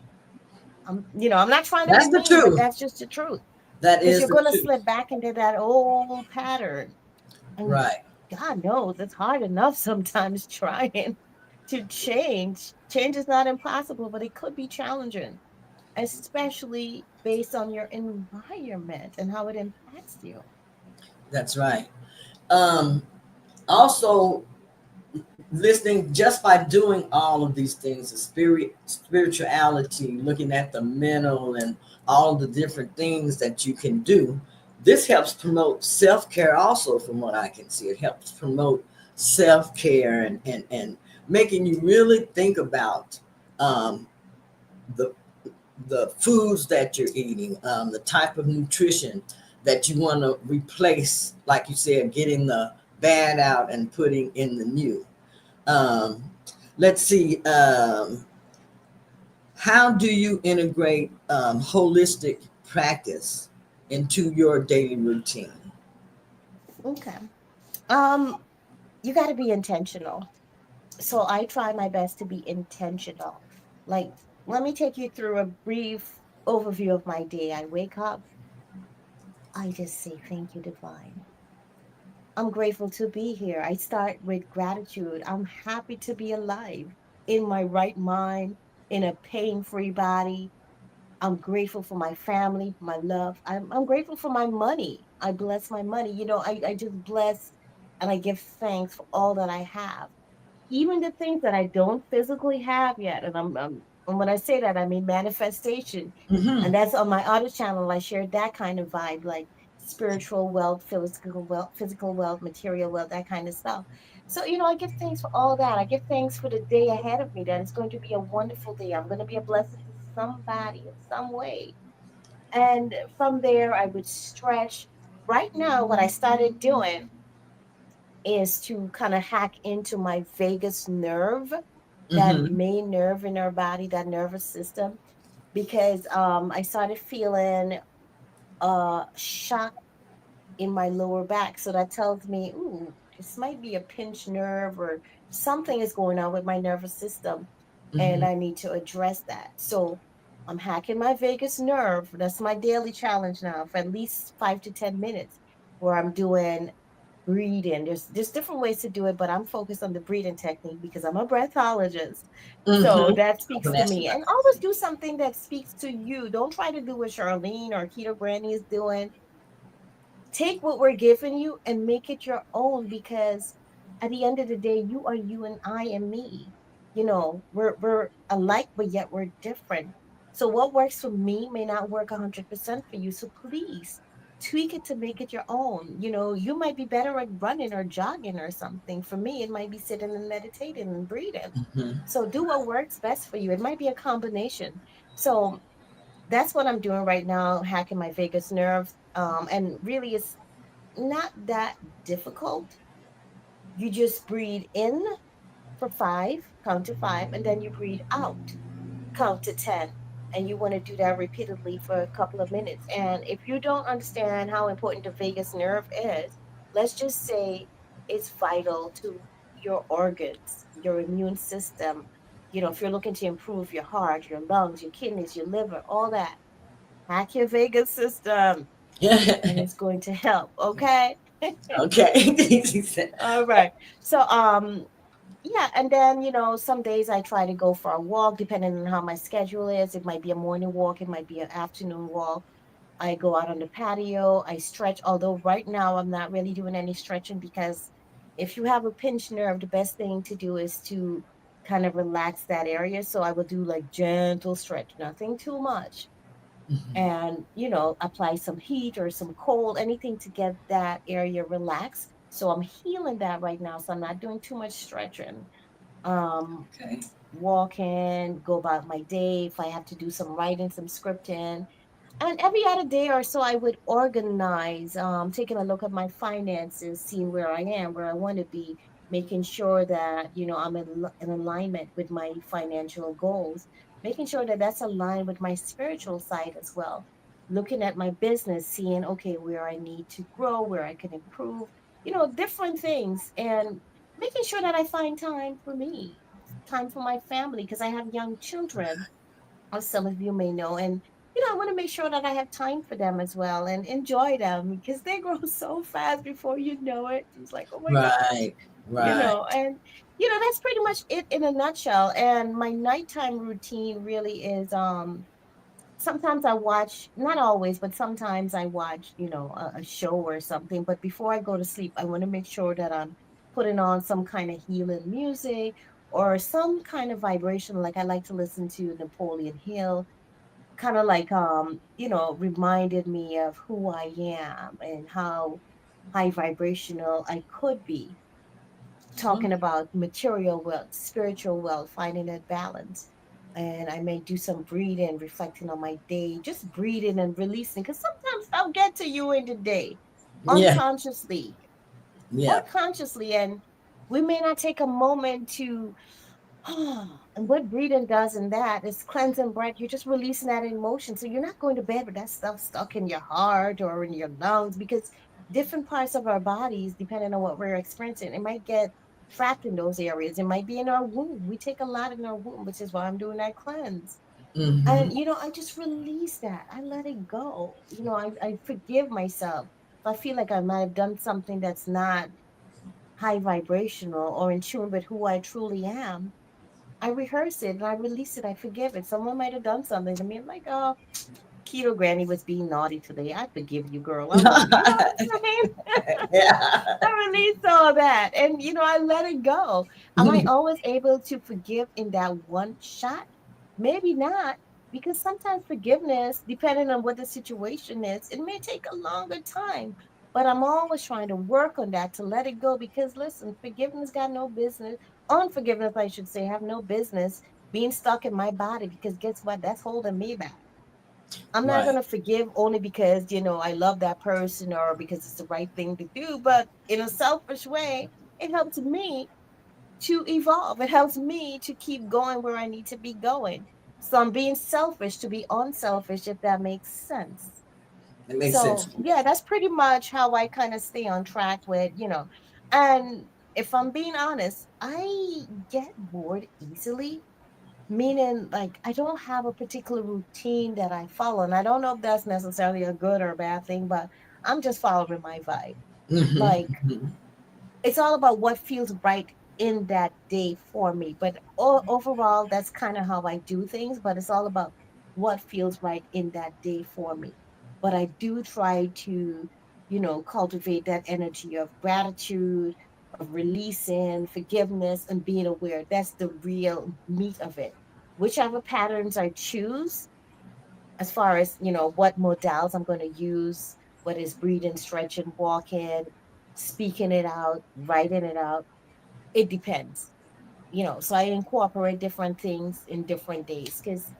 I'm not trying to be
That's the
mean, but
truth.
that's just the truth.
That
Because
is
you're
the
going to
truth.
slip back into that old pattern. And
Right.
God knows it's hard enough sometimes trying to change. Change is not impossible, but it could be challenging, especially based on your environment and how it impacts you.
That's right. Um, Also, listening just by doing all of these things, the spirituality, looking at the mental and all the different things that you can do, this helps promote self-care also. From what I can see, it helps promote self-care and making you really think about um, the the foods that you're eating, the type of nutrition that you want to replace, like you said, getting the bad out and putting in the new. um, let's see. How do you integrate holistic practice into your daily routine?
Okay. Um, you got to be intentional. So I try my best to be intentional. Like, let me take you through a brief overview of my day. I wake up, I just say, "Thank you, divine. I'm grateful to be here." I start with gratitude. I'm happy to be alive, in my right mind, in a pain free body. I'm grateful for my family, my love. I'm grateful for my money. I bless my money. I just bless and I give thanks for all that I have, even the things that I don't physically have yet. And when I say that, I mean manifestation.
Mm-hmm.
And that's on my other channel. I share that kind of vibe, like spiritual wealth, physical wealth, material wealth, that kind of stuff. So, I give thanks for all that. I give thanks for the day ahead of me, that it's going to be a wonderful day. I'm going to be a blessing to somebody in some way. And from there, I would stretch. Right now, what I started doing is to kind of hack into my vagus nerve, that
Mm-hmm.
main nerve in our body, that nervous system, because I started feeling a shock in my lower back. So that tells me, ooh, this might be a pinched nerve or something is going on with my nervous system. and
Hmm.
I need to address that. So I'm hacking my vagus nerve. That's my daily challenge now for at least 5 to 10 minutes, where I'm doing breathing. There's different ways to do it, but I'm focused on the breathing technique because I'm a breathologist. So
Hmm.
that
I
speaks
can
to
ask you
me.
about
And always do something that speaks to you. Don't try to do what Charlene or Keto Granny is doing. Take what we're giving you and make it your own, because at the end of the day, you are you and I am me. We're alike, but yet we're different. So what works for me may not work 100% for you. So please tweak it to make it your own. You might be better at running or jogging or something. For me, it might be sitting and meditating and breathing.
that. Hmm.
So do what works best for you. It might be a combination. So that's what I'm doing right now, hacking my vagus nerve. And really, it's not that difficult. You just breathe in for 5, count to 5, and then you breathe out, count to 10. And you want to do that repeatedly for a couple of minutes. And if you don't understand how important the vagus nerve is, let's just say it's vital to your organs, your immune system. If you're looking to improve your heart, your lungs, your kidneys, your liver, all that, hack your vagus system and
Yeah.
it's going to help. Okay.
Okay.
All right. So, yeah, and then, some days I try to go for a walk depending on how my schedule is. It might be a morning walk, it might be an afternoon walk. I go out on the patio, I stretch, although right now I'm not really doing any stretching because if you have a pinched nerve, the best thing to do is to kind of relax that area. So I will do like gentle stretch, nothing too much,
Hmm.
and apply some heat or some cold, anything to get that area relaxed. So I'm healing that right now, so I'm not doing too much stretching. um
Okay.
Walking, go about my day. If I have to do some writing, some scripting, and every other day or so, I would organize, taking a look at my finances, seeing where I am, where I want to be, making sure that, I'm in alignment with my financial goals, making sure that that's aligned with my spiritual side as well. Looking at my business, seeing, okay, where I need to grow, where I can improve, different things, and making sure that I find time for me, time for my family, because I have young children, as some of you may know. And, I want to make sure that I have time for them as well and enjoy them because they grow so fast before you know it. It's like, oh my God,
Right. Right.
and, that's pretty much it in a nutshell. And my nighttime routine really is, sometimes I watch, not always, but sometimes I watch, a show or something. But before I go to sleep, I want to make sure that I'm putting on some kind of healing music or some kind of vibration. Like I like to listen to Napoleon Hill, kind of like, reminded me of who I am and how high vibrational I could be, talking about material wealth, spiritual wealth, finding that balance. And I may do some breathing, reflecting on my day, just breathing and releasing, because sometimes I'll get to you in the day
Yeah.
unconsciously or
Yeah.
consciously, and we may not take a moment to. And what breathing does in that is cleansing breath. You're just releasing that emotion. So you're not going to bed with that stuff stuck in your heart or in your lungs, because different parts of our bodies, depending on what we're experiencing, it might get trapped in those areas. It might be in our womb. We take a lot in our womb, which is why I'm doing that cleanse.
Hmm.
And, I just release that. I let it go. I forgive myself. If I feel like I might have done something that's not high vibrational or in tune with who I truly am, I rehearse it and I release it. I forgive it. Someone might have done something to me. I'm like, oh, Keto Granny was being naughty today. I forgive you, girl. I love you. You know what I'm saying?
Yeah.
I release all that. And, I let it go. Am I always able to forgive in that one shot? Maybe not, because sometimes forgiveness, depending on what the situation is, it may take a longer time. But I'm always trying to work on that to let it go, because listen, forgiveness got no business, unforgiveness, I should say, have no business being stuck in my body, because guess what? That's holding me back. I'm not
Right.
gonna forgive only because, I love that person or because it's the right thing to do, but in a selfish way, it helps me to evolve. It helps me to keep going where I need to be going. So I'm being selfish to be unselfish, if that makes sense.
It makes sense
So
to me.
yeah, that's pretty much how I kind of stay on track with, and if I'm being honest, I get bored easily. meaning like I don't have a particular routine that I follow. And I don't know if that's necessarily a good or a bad thing, but I'm just following my vibe. Like
Mm-hmm.
it's all about what feels right in that day for me. But overall, that's kind of how I do things. But it's all about what feels right in that day for me. But I do try to, cultivate that energy of gratitude, of releasing, forgiveness, and being aware. That's the real meat of it. Whichever patterns I choose, as far as what modals I'm going to use, what is breathing, stretching, walking, speaking it out, writing it out, it depends. So I incorporate different things in different days because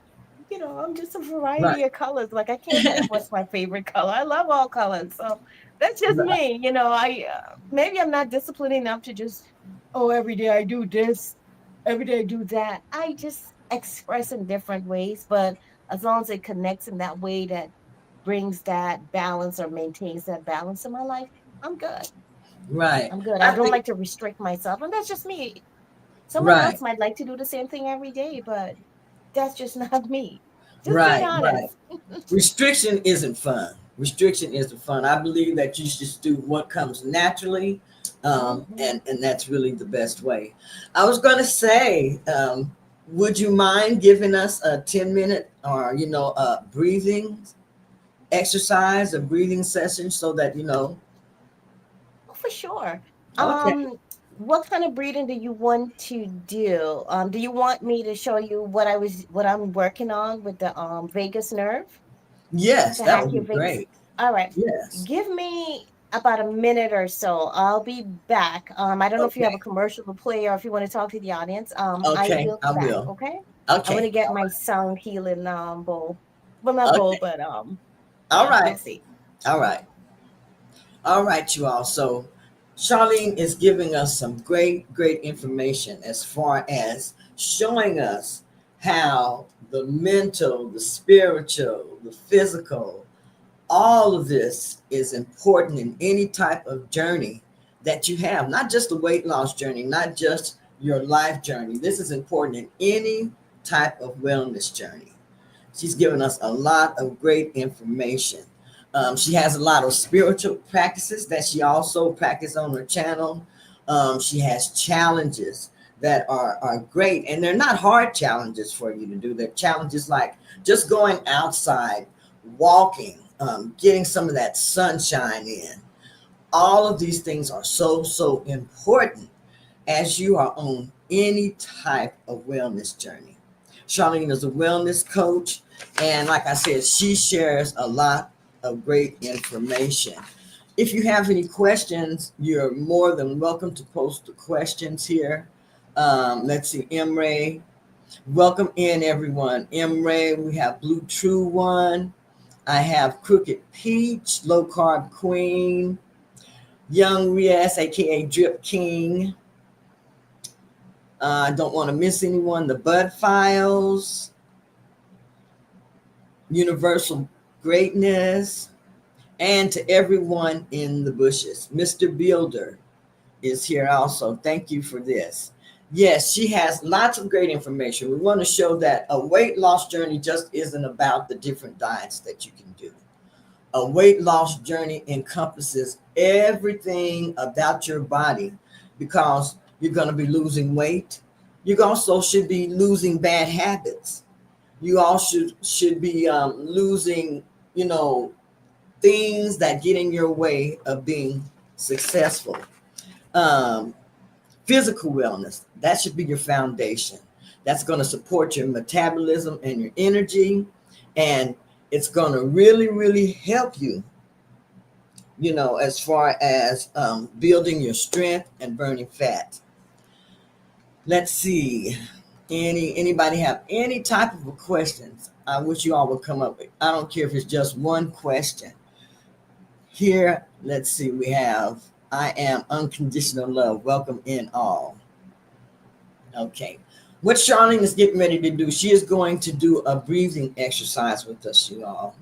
I'm just a
Right.
variety of colors. Like I can't pick what's my favorite color. I love all colors, so that's just
Right.
me. I maybe I'm not disciplined enough to just, oh, every day I do this, every day I do that. I just express in different ways, but as long as it connects in that way that brings that balance or maintains that balance in my life, I'm good.
Right.
I'm good. I
I
don't
think
like to restrict myself, and that's just me. Someone
right.
else might like to do the same thing every day, but that's just not me. Just being
Right. Right.
honest.
Restriction isn't fun. Restriction isn't fun. I believe that you should just do what comes naturally,
Hmm.
and that's really the best way. I was going to say, would you mind giving us a 10-minute or breathing exercise, a breathing session, so that
Oh, for sure.
Okay.
Um, what kind of breeding do you want to do? Do you want me to show you what I'm working on with the vagus nerve
Yes,
to
that
hack
would
your
be
vagus?
great.
All right.
Yes.
Give me about a minute or so. I'll be back. I don't know if you have a
Okay.
commercial to play or if you want to talk to the audience. I
Okay.
will
I
be back.
will.
Okay. I'm gonna
Okay.
get my sound healing bowl. Well, not bowl,
Okay.
but
All
yeah, you'll
right.
see.
All right. All right, you all. So, Charlene is giving us some great, great information as far as showing us how the mental, the spiritual, the physical, all of this is important in any type of journey that you have, not just the weight loss journey, not just your life journey. This is important in any type of wellness journey. She's given us a lot of great information. She has a lot of spiritual practices that she also practices on her channel. She has challenges that are great, and they're not hard challenges for you to do. They're challenges like just going outside, walking, getting some of that sunshine in. All of these things are so, so important as you are on any type of wellness journey. Charlene is a wellness coach, and like I said, she shares a lot of great information. If you have any questions, you're more than welcome to post the questions here. Let's see, Emre. Welcome in, everyone. Emre, we have Blue True One. I have Crooked Peach, Low Carb Queen, Young Rias, aka Drip King. I don't want to miss anyone. The Bud Files, Universal Greatness, and to everyone in the bushes. Mr. Builder is here also. Thank you for this. Yes, she has lots of great information. We want to show that a weight loss journey just isn't about the different diets that you can do. A weight loss journey encompasses everything about your body because you're going to be losing weight. You also should be losing bad habits. You all should be losing, you know, things that get in your way of being successful. Um, Physical wellness, that should be your foundation. That's going to support your metabolism and your energy, and it's going to really, really help you, as far as building your strength and burning fat. Let's see. Anybody have any type of questions? I wish you all would come up with. I don't care if it's just one question. Here, let's see. We have I am unconditional love. Welcome in all. Okay. What Charlene is getting ready to do, she is going to do a breathing exercise with us, you all.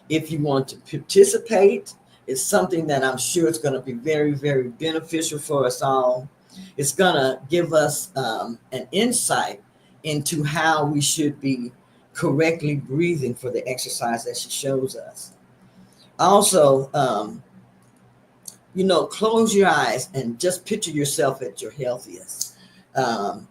If you want to participate, it's something that I'm sure it's going to be very, very beneficial for us all. It's going to give us an insight into how we should be correctly breathing for the exercise that she shows us. Also, close your eyes and just picture yourself at your healthiest. Um,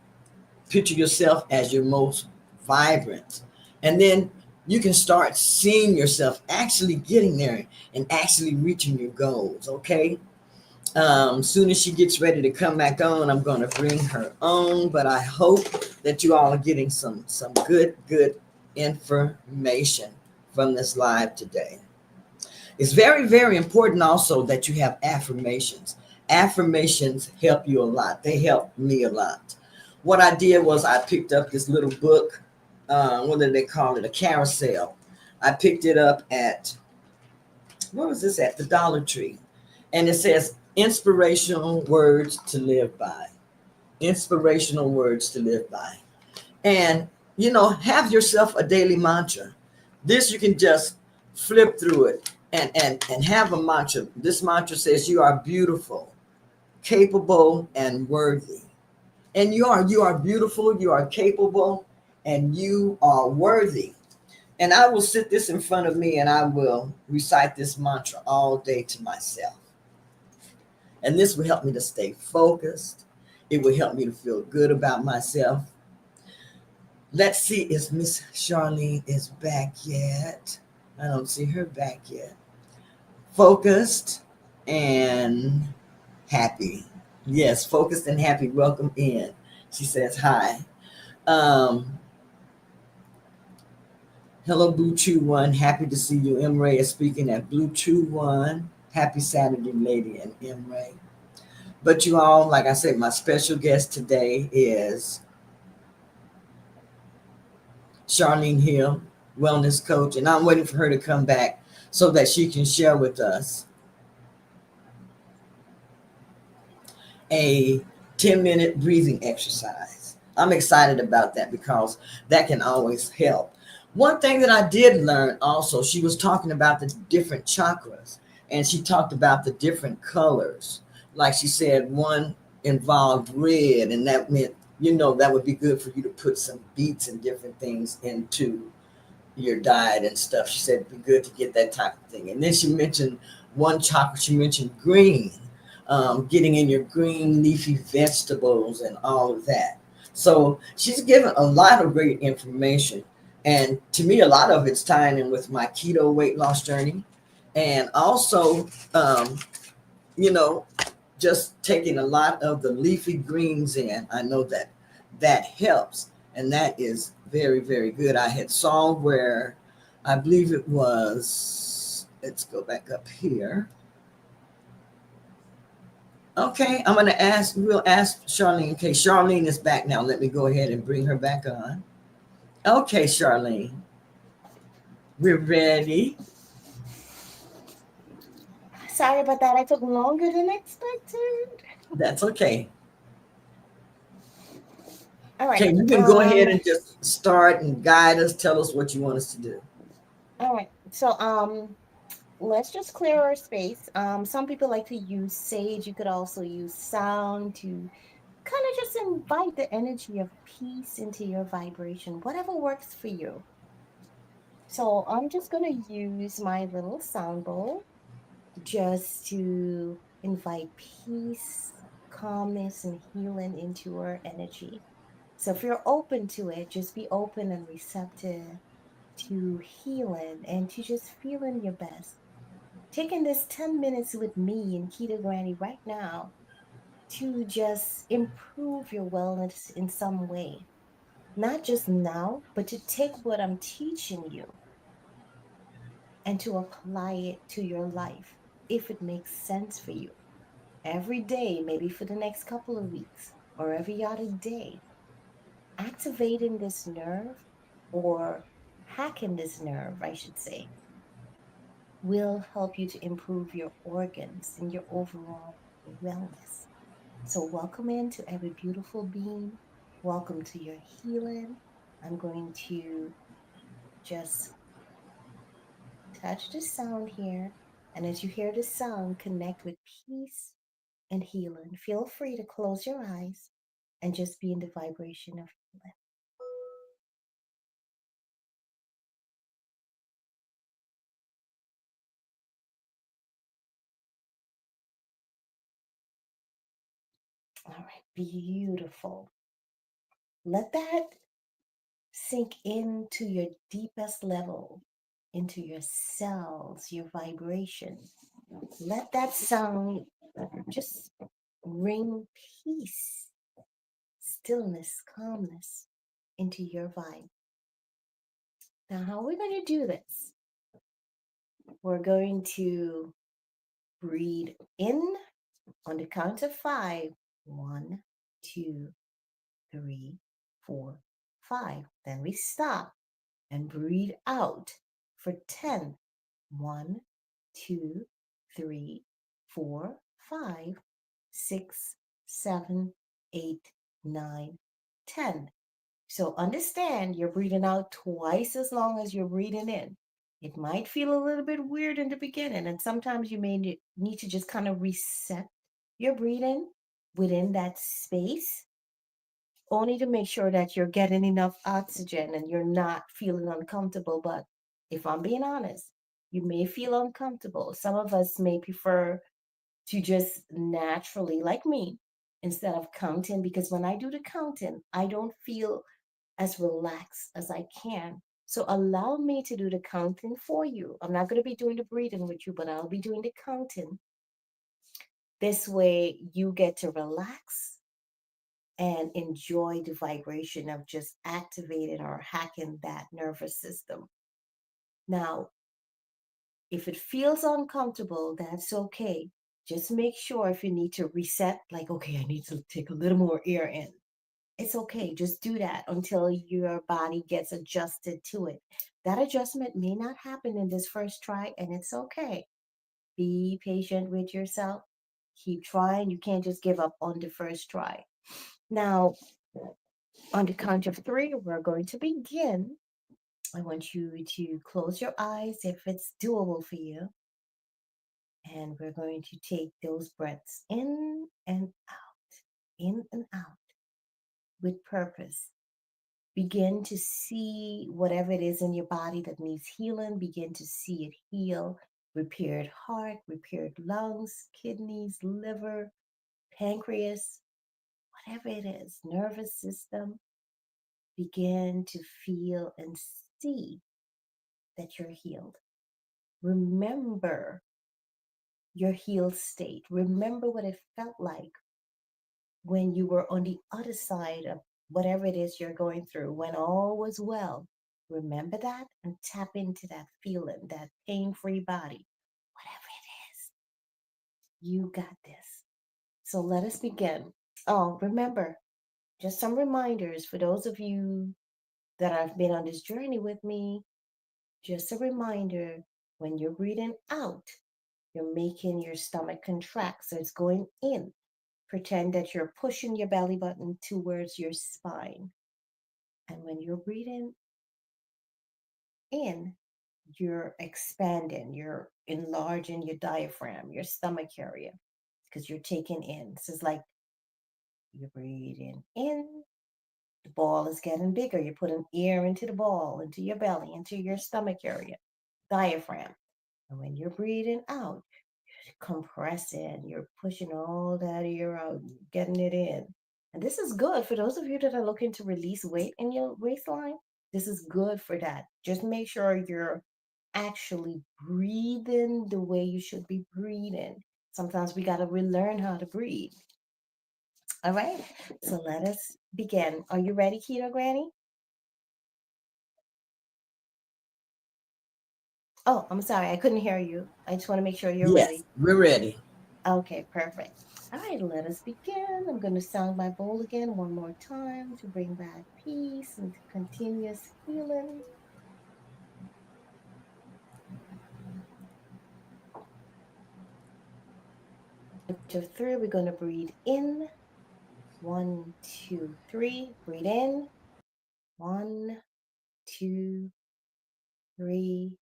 Picture yourself as your most vibrant. And then you can start seeing yourself actually getting there and actually reaching your goals. Okay. Soon as she gets ready to come back on, I'm going to bring her on. But I hope that you all are getting some good information from this live today. It's very, very important also that you have affirmations. Affirmations help you a lot. They help me a lot. What I did was I picked up this little book. What do they call it? A carousel. I picked it up at, where was this at? The Dollar Tree. And it says inspirational words to live by. Inspirational words to live by. And, have yourself a daily mantra. This you can just flip through it and have a mantra. This mantra says you are beautiful, capable, and worthy. And you are beautiful, you are capable, and you are worthy. And I will sit this in front of me and I will recite this mantra all day to myself. And this will help me to stay focused. It will help me to feel good about myself. Let's see if Miss Charlene is back yet. I don't see her back yet. Focused and happy. Yes, focused and happy. Welcome in. She says hi. Um, Hello, Blue Chew One. Happy to see you. M. Ray is speaking at Blue Chew One. Happy Saturday, lady, and M. Ray. But you all, like I said, my special guest today is Charline Heal, wellness coach, and I'm waiting for her to come back so that she can share with us a 10-minute breathing exercise. I'm excited about that because that can always help. One thing that I did learn also, she was talking about the different chakras and she talked about the different colors. Like she said, one involved red, and that meant, that would be good for you to put some beets and different things into your diet and stuff. She said it'd be good to get that type of thing. And then she mentioned one chocolate, she mentioned green, getting in your green leafy vegetables and all of that. So she's given a lot of great information. And to me, a lot of it's tying in with my keto weight loss journey. And also, you know, just taking a lot of the leafy greens in. I know that that helps. And that is very, very good. I had saw where I believe it was, let's go back up here. Okay, we'll ask Charlene. Okay, Charlene is back now. Let me go ahead and bring her back on. Okay, Charlene, we're ready.
Sorry about that. I took longer than expected.
That's okay.
All right.
Okay, you can go ahead and just start and guide us. Tell us what you want us to do.
All right. So let's just clear our space. Some people like to use sage. You could also use sound to kind of just invite the energy of peace into your vibration, whatever works for you. So I'm just gonna use my little sound bowl just to invite peace, calmness, and healing into our energy. So if you're open to it, just be open and receptive to healing and to just feeling your best. Taking this 10 minutes with me and Keto Granny right now to just improve your wellness in some way. Not just now, but to take what I'm teaching you and to apply it to your life if it makes sense for you. Every day, maybe for the next couple of weeks or every other day, activating this nerve or hacking this nerve, I should say, will help you to improve your organs and your overall wellness. So, welcome into every beautiful being. Welcome to your healing. I'm going to just touch the sound here. And as you hear the sound, connect with peace and healing. Feel free to close your eyes and just be in the vibration of healing. All right, beautiful. Let that sink into your deepest level, into your cells, your vibration. Let that sound just bring peace, stillness, calmness into your vibe. Now, how are we going to do this? We're going to breathe in on the count of 5. 1, 2, 3, 4, 5. Then we stop and breathe out for 10. 1, 2, 3, 4, 5, 6, 7, 8, 9, 10. So understand you're breathing out twice as long as you're breathing in. It might feel a little bit weird in the beginning, and sometimes you may need to just kind of reset your breathing within that space, only to make sure that you're getting enough oxygen and you're not feeling uncomfortable. But if I'm being honest, you may feel uncomfortable. Some of us may prefer to just naturally, like me, instead of counting, because when I do the counting, I don't feel as relaxed as I can. So allow me to do the counting for you. I'm not going to be doing the breathing with you, but I'll be doing the counting. This way you get to relax and enjoy the vibration of just activating or hacking that nervous system. Now, if it feels uncomfortable, that's okay. Just make sure if you need to reset, like, okay, I need to take a little more air in. It's okay. Just do that until your body gets adjusted to it. That adjustment may not happen in this first try, and it's okay. Be patient with yourself. Keep trying. You can't just give up on the first try. Now, on the count of 3, we're going to begin. I want you to close your eyes if it's doable for you. And we're going to take those breaths in and out with purpose. Begin to see whatever it is in your body that needs healing. Begin to see it heal. Repaired heart, repaired lungs, kidneys, liver, pancreas, whatever it is, nervous system. Begin to feel and see that you're healed. Remember your healed state. Remember what it felt like when you were on the other side of whatever it is you're going through, when all was well. Remember that and tap into that feeling, that pain free body. Whatever it is, you got this. So let us begin. Oh, remember, just some reminders for those of you that have been on this journey with me. Just a reminder, when you're breathing out, you're making your stomach contract. So it's going in. Pretend that you're pushing your belly button towards your spine. And when you're breathing in, you're expanding, you're enlarging your diaphragm, your stomach area, because you're taking in. This is like you're breathing in, the ball is getting bigger. You're putting air into the ball, into your belly, into your stomach area, diaphragm. And when you're breathing out, compressing, you're pushing all that air out, getting it in. And this is good for those of you that are looking to release weight in your waistline. This is good for that. Just make sure you're actually breathing the way you should be breathing. Sometimes we got to relearn how to breathe. All right, so let us begin. Are you ready, Keto Granny? Oh, I'm sorry, I couldn't hear you. I just want to make sure you're
Yes,
ready.
we're ready.
Okay, perfect. All right, let us begin. I'm going to sound my bowl again one more time to bring back peace and continuous healing. Count of 3, we're going to breathe in. 1, 2, 3. Breathe in. 1, 2, 3,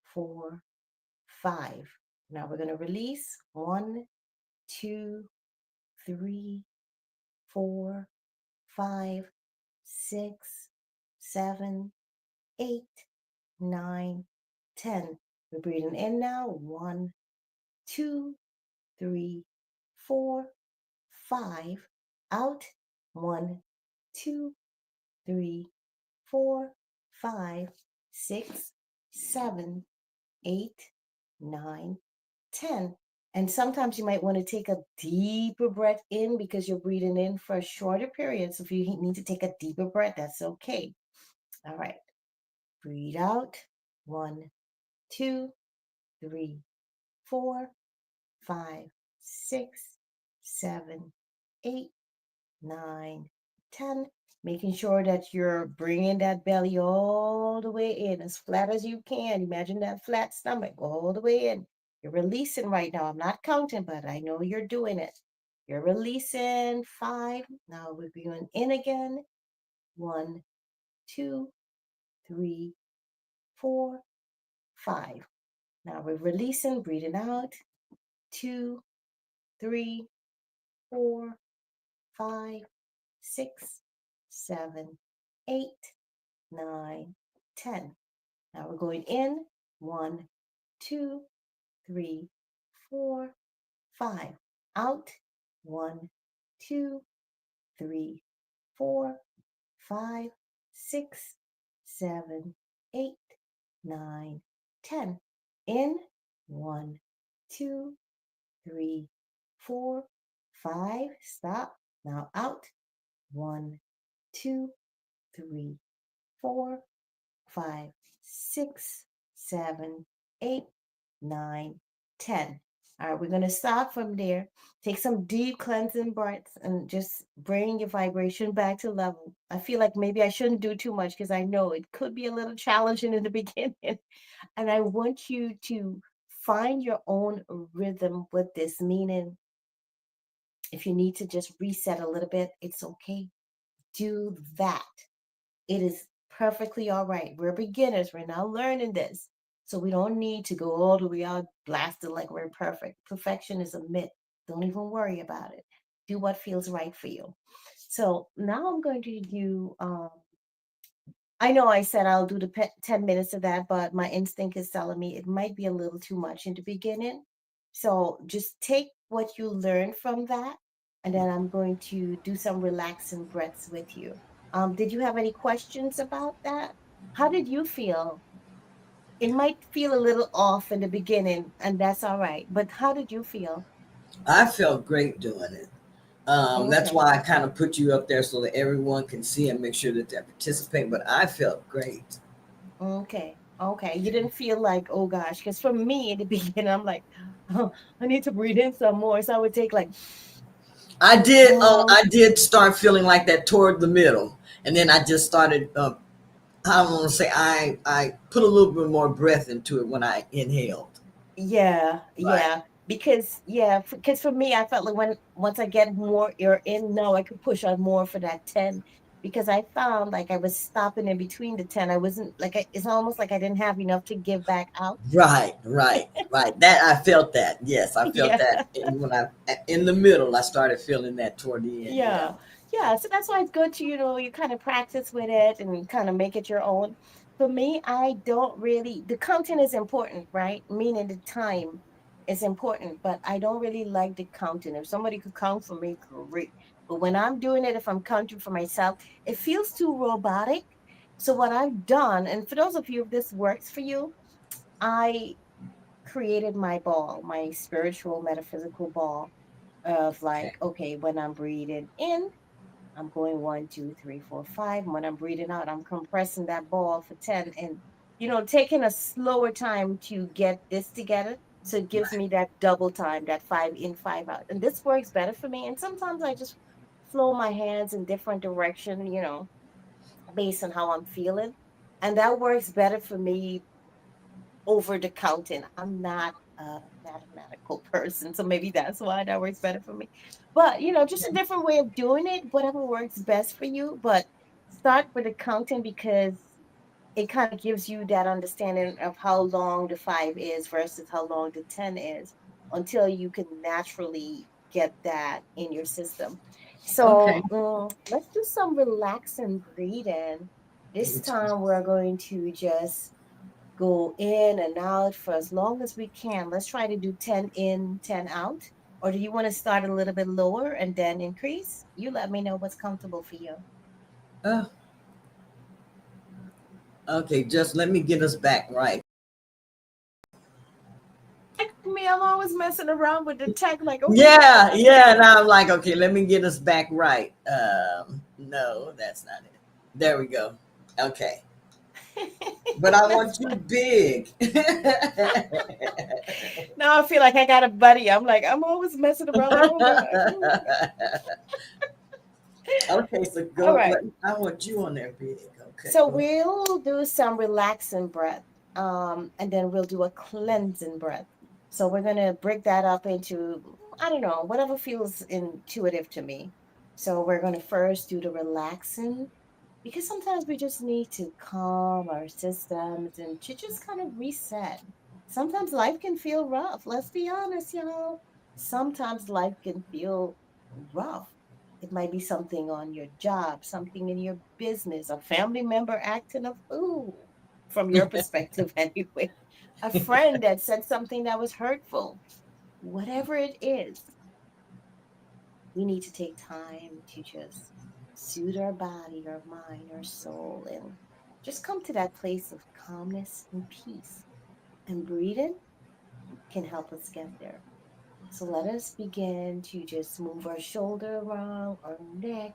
4, 5. Now we're going to release. 1, 2, 3, 4, 5, 6, 7, 8, 9, 10. We're breathing in now. 1, 2, 3, 4, 5, out, 1, 2, 3, 4, 5, 6, 7, 8, 9, 10. And sometimes you might want to take a deeper breath in because you're breathing in for a shorter period. So if you need to take a deeper breath, that's okay. All right. Breathe out. 1, 2, 3, 4, 5, 6, 7, 8, 9, 10. Making sure that you're bringing that belly all the way in as flat as you can. Imagine that flat stomach all the way in. You're releasing right now. I'm not counting, but I know you're doing it. You're releasing 5. Now we're going in again. 1, 2, 3, 4, 5. Now we're releasing, breathing out. 2, 3, 4, 5, 6, 7, 8, 9, 10. Now we're going in. 1, 2, 3, 4, 5. Out. 1, 2, 3, 4, 5, 6, 7, 8, 9, 10. In. 1, 2, 3, 4, 5. Stop. Now out. 1, 2, 3, 4, 5, 6, 7, 8, 9, 10. All right, we're going to stop from there. Take some deep cleansing breaths and just bring your vibration back to level. I feel like maybe I shouldn't do too much because I know it could be a little challenging in the beginning. And I want you to find your own rhythm with this, meaning if you need to just reset a little bit, it's okay. Do that. It is perfectly all right. We're beginners. We're now learning this. So we don't need to go all the way out blasted like we're perfect. Perfection is a myth. Don't even worry about it. Do what feels right for you. So now I'm going to do, I know I said I'll do the 10 minutes of that, but my instinct is telling me it might be a little too much in the beginning. So just take what you learned from that, and then I'm going to do some relaxing breaths with you. Did you have any questions about that? How did you feel? It might feel a little off in the beginning, and that's all right. But how did you feel?
I felt great doing it. That's
Okay.
why I kind of put you up there so that everyone can see and make sure that they participate. But I felt great.
Okay. Okay. You didn't feel like, oh gosh, because for me in the beginning, I'm like, oh, I need to breathe in some more. So I would take like,
I did.
oh,
I did start feeling like that toward the middle, and then I just started. I don't want to say I put a little bit more breath into it when I inhaled.
yeah,
Right.
yeah. Because yeah, because for me, I felt like when once I get more air in, now I could push on more for that 10. Because I found like I was stopping in between the 10. I wasn't like it's almost like I didn't have enough to give back out.
Right. Right. Right. That I felt that. Yes, I felt
Yeah.
that. And when I in the middle, I started feeling that toward the end. Yeah.
Yeah. Yeah. So that's why it's good to, you kind of practice with it and kind of make it your own. For me, I don't really, the content is important, right? Meaning the time is important, but I don't really like the counting. If somebody could count for me, great. But when I'm doing it, if I'm counting for myself, it feels too robotic. So what I've done, and for those of you, if this works for you, I created my ball, my spiritual metaphysical ball of
Okay.
like, okay, when I'm breathing in, I'm going 1, 2, 3, 4, 5. And when I'm breathing out, I'm compressing that ball for 10 and, taking a slower time to get this together. So it gives me that double time, that 5 in, 5 out. And this works better for me. And sometimes I just flow my hands in different direction, based on how I'm feeling. And that works better for me over the counting. I'm not a mathematical person, so maybe that's why that works better for me. But just a different way of doing it, whatever works best for you. But start with the counting because it kind of gives you that understanding of how long the 5 is versus how long the 10 is until you can naturally get that in your system.
Okay.
So let's do some relaxing breathing. This time we're going to just go in and out for as long as we can. Let's try to do 10 in, 10 out. Or do you want to start a little bit lower and then increase? You let me know what's comfortable for you.
Uh, okay, just let me get us back right.
Like me, I'm always messing around with the tech, like, okay,
Yeah, yeah. And I'm like, okay, let me get us back right. No, that's not it. There we go. Okay. But I want you big.
now I feel like I got a buddy. I'm like, I'm always messing around, like, oh God.
Okay, so
All
go.
right.
I want you on there big. Okay,
So
go ahead.
we'll do some relaxing breath, and then we'll do a cleansing breath. So we're gonna break that up into, I don't know, whatever feels intuitive to me. So we're gonna first do the relaxing because sometimes we just need to calm our systems and to just kind of reset. Sometimes life can feel rough. Let's be honest, y'all. Sometimes life can feel rough. It might be something on your job, something in your business, a family member acting a fool from your perspective, anyway. A friend that said something that was hurtful. Whatever it is, we need to take time to just soothe our body, our mind, our soul, and just come to that place of calmness and peace. And breathing can help us get there. So let us begin to just move our shoulder around, our neck,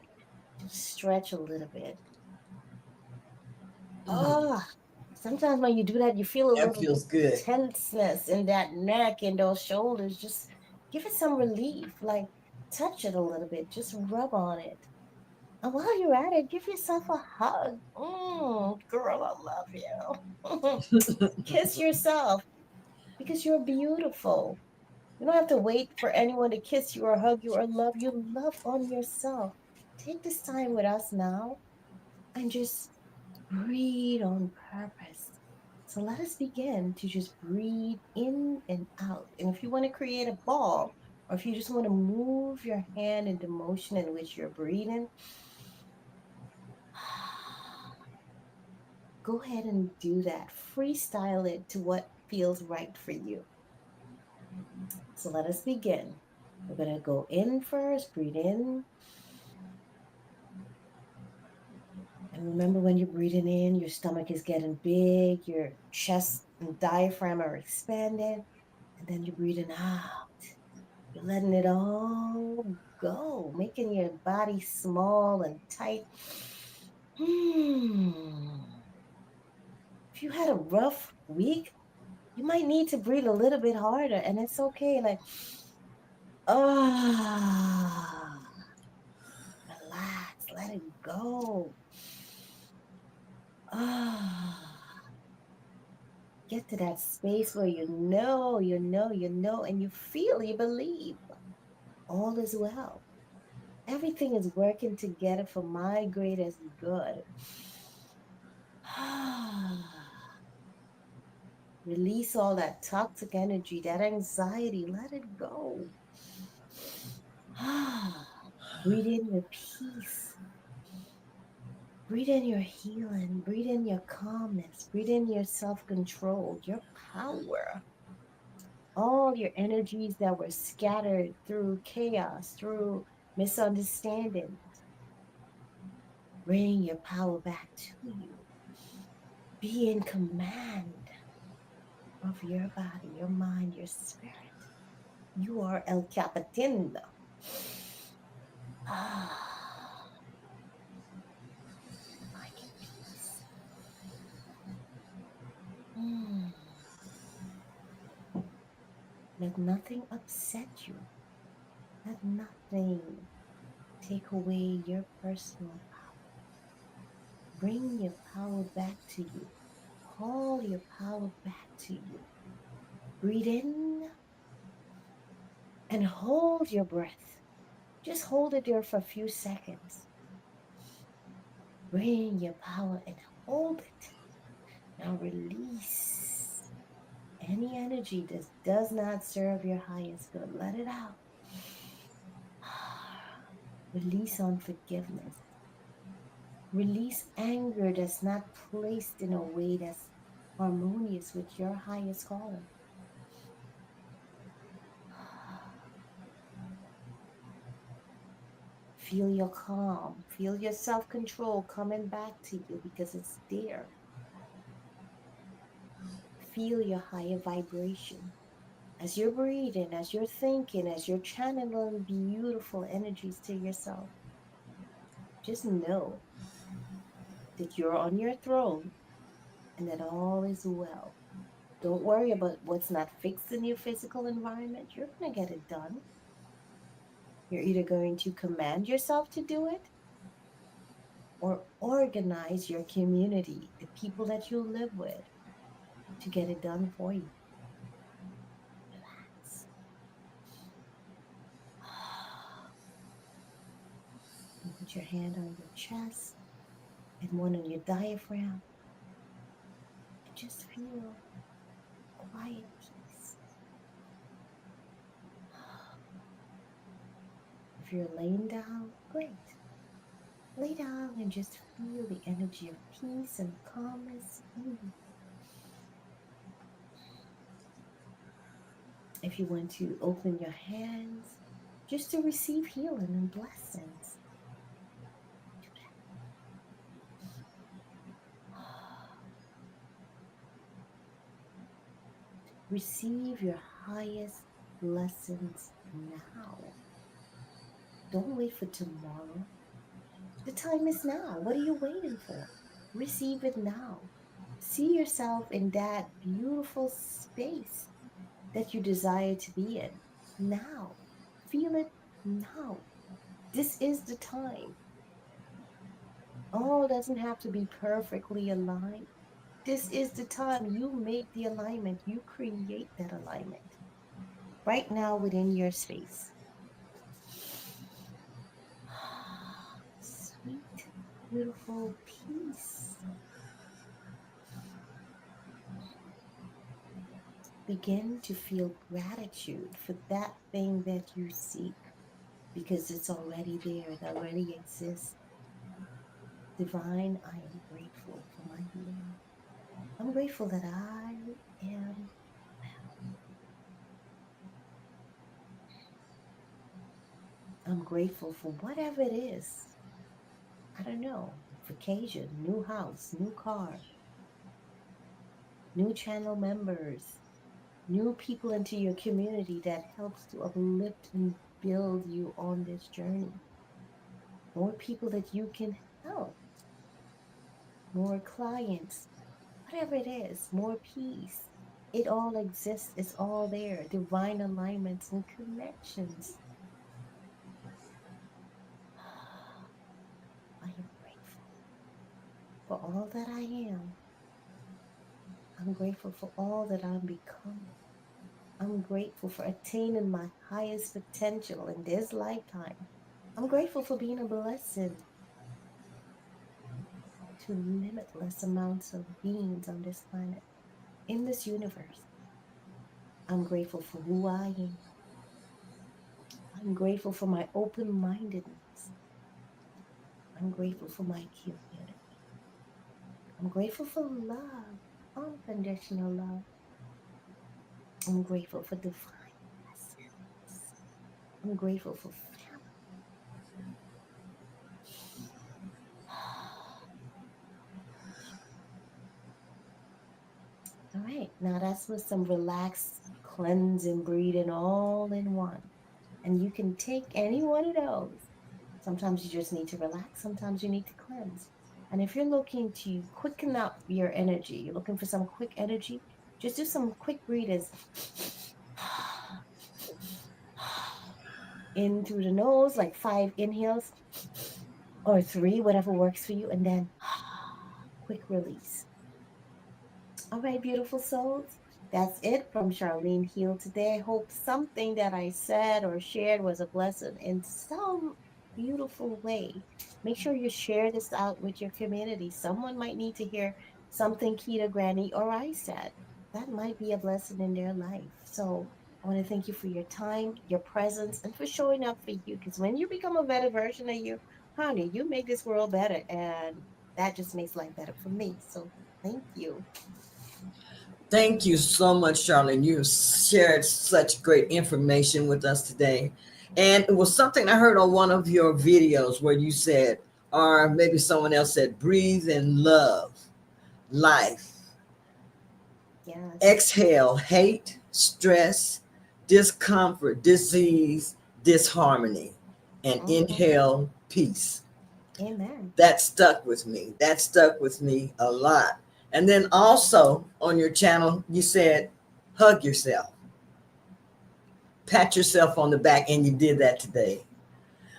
just stretch a little bit.
Mm,
Oh, sometimes when you do that, you feel a
that
little
feels good.
tenseness in that neck and those shoulders. Just give it some relief, like touch it a little bit, just rub on it. And while you're at it, give yourself a hug. Girl, I love you. Kiss yourself because you're beautiful. You don't have to wait for anyone to kiss you or hug you or love you. Love on yourself. Take this time with us now and just breathe on purpose. So let us begin to just breathe in and out. And if you want to create a ball, or if you just want to move your hand in the motion in which you're breathing, go ahead and do that. Freestyle it to what feels right for you. So let us begin. We're going to go in first, breathe in. And remember, when you're breathing in, your stomach is getting big, your chest and diaphragm are expanded. And then you're breathing out. You're letting it all go, making your body small and tight. If you had a rough week, you might need to breathe a little bit harder, and it's okay. Like, ah, relax, let it go. Ah, get to that space where and you feel, you believe all is well. Everything is working together for my greatest good. Release all that toxic energy, that anxiety, let it go. Breathe in your peace. Breathe in your healing. Breathe in your calmness. Breathe in your self control, your power. All your energies that were scattered through chaos, through misunderstanding. Bring your power back to you. Be in command of your body, your mind, your spirit. You are El Capitan. Ah, I can peace. Mm. Let nothing upset you. Let nothing take away your personal power. Bring your power back to you. Call your power back to you. Breathe in and hold your breath. Just hold it there for a few seconds. Bring your power and hold it. Now release any energy that does not serve your highest good. Let it out. Release unforgiveness. Release anger that's not placed in a way that's harmonious with your highest calling. Feel your calm, feel your self control coming back to you because it's there. Feel your higher vibration. As you're breathing, as you're thinking, as you're channeling beautiful energies to yourself, just know that you're on your throne and that all is well. Don't worry about what's not fixed in your physical environment. You're going to get it done. You're either going to command yourself to do it or organize your community, the people that you live with, to get it done for you. Relax. And put your hand on your chest and one on your diaphragm and just feel quiet peace. If you're laying down, great. Lay down and just feel the energy of peace and calmness in you. If you want to open your hands just to receive healing and blessings, do that. Receive your highest lessons now. Don't wait for tomorrow. The time is now. What are you waiting for? Receive it now. See yourself in that beautiful space that you desire to be in now. Feel it now. This is the time. All doesn't have to be perfectly aligned. This is the time you make the alignment, you create that alignment right now within your space. Sweet, beautiful peace. Begin to feel gratitude for that thing that you seek because it's already there, it already exists. Divine, I am grateful for my healing. I'm grateful that I am I'm grateful for whatever it is. I don't know, vacation, new house, new car, new channel members, new people into your community that helps to uplift and build you on this journey. More people that you can help, more clients, whatever it is, more peace. It all exists, it's all there. Divine alignments and connections. I am grateful for all that I am. I'm grateful for all that I'm becoming. I'm grateful for attaining my highest potential in this lifetime. I'm grateful for being a blessing to limitless amounts of beings on this planet, in this universe. I'm grateful for who I am. I'm grateful for my open mindedness. I'm grateful for my community. I'm grateful for love, unconditional love. I'm grateful for divine blessings. I'm grateful for family. All right, now that's with some relaxed cleansing, breathing all in one. And you can take any one of those. Sometimes you just need to relax, sometimes you need to cleanse. And if you're looking to quicken up your energy, you're looking for some quick energy, just do some quick breathers in through the nose, like 5 inhales or three, whatever works for you, and then quick release. All right, beautiful souls. That's it from Charline Heal today. I hope something that I said or shared was a blessing in some beautiful way. Make sure you share this out with your community. Someone might need to hear something Keto Granny or I said. That might be a blessing in their life. So I want to thank you for your time, your presence, and for showing up for you. Because when you become a better version of you, honey, you make this world better. And that just makes life better for me. So thank you.
Thank you so much, Charlene. You have shared such great information with us today. And it was something I heard on one of your videos where you said, or maybe someone else said, breathe in love, life.
Yes.
Exhale hate, stress, discomfort, disease, disharmony, and inhale peace.
Amen.
That stuck with me. That stuck with me a lot. And then also on your channel, you said, hug yourself, pat yourself on the back, and you did that today.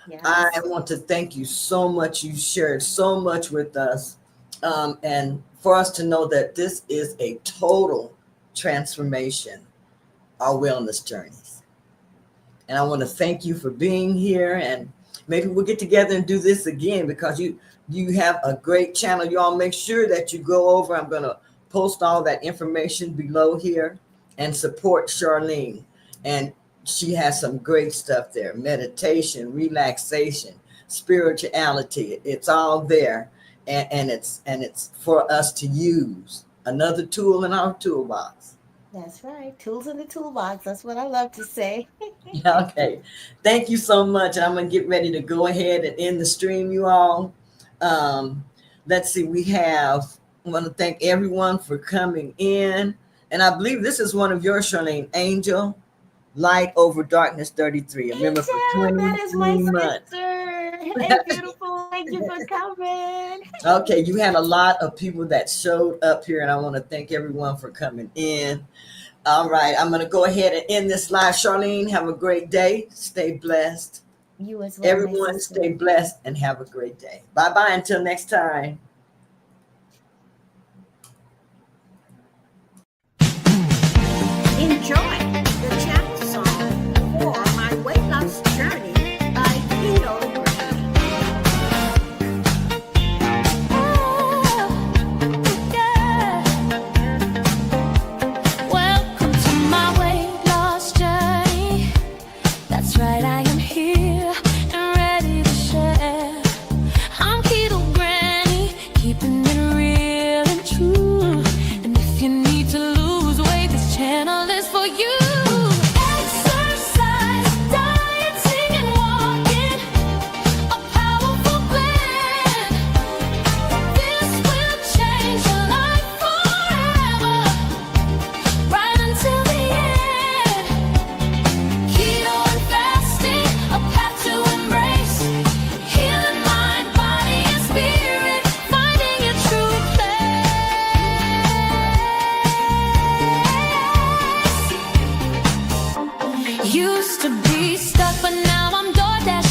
Yes.
I want to thank you so much. You shared so much with us. And for us to know that this is a total transformation, our wellness journeys. And I want to thank you for being here. And maybe we'll get together and do this again, because you have a great channel. You all make sure that you go over. I'm going to post all that information below here and support Charlene. And she has some great stuff there: meditation, relaxation, spirituality. It's all there. And it's for us to use, another tool in our toolbox.
That's right. Tools in the toolbox. That's what I love to say.
Okay. Thank you so much. I'm going to get ready to go ahead and end the stream, you all. Let's see. I want to thank everyone for coming in. And I believe this is one of yours, Charlene. Angel, Light Over Darkness 33. I remember for 20
that is my
months.
sister. Hey, beautiful. Thank you for coming.
Okay, you had a lot of people that showed up here, and I want to thank everyone for coming in. All right, I'm going to go ahead and end this live. Charlene, have a great day. Stay blessed.
You as well.
Everyone, stay blessed and have a great day. Bye-bye until next time.
Enjoy the channel song for my weight loss journey by Keto.
Welcome to my weight loss journey. That's right, I am here and ready to share. I'm Keto Granny, keeping it real and true. And if you need to lose weight, this channel is for you. Exercise, dieting, and walking, a powerful plan. This will change your life forever, right until the end. Keto and fasting, a path to embrace. Healing mind, body, and spirit, finding your true place. Used to be stuck, but now I'm DoorDash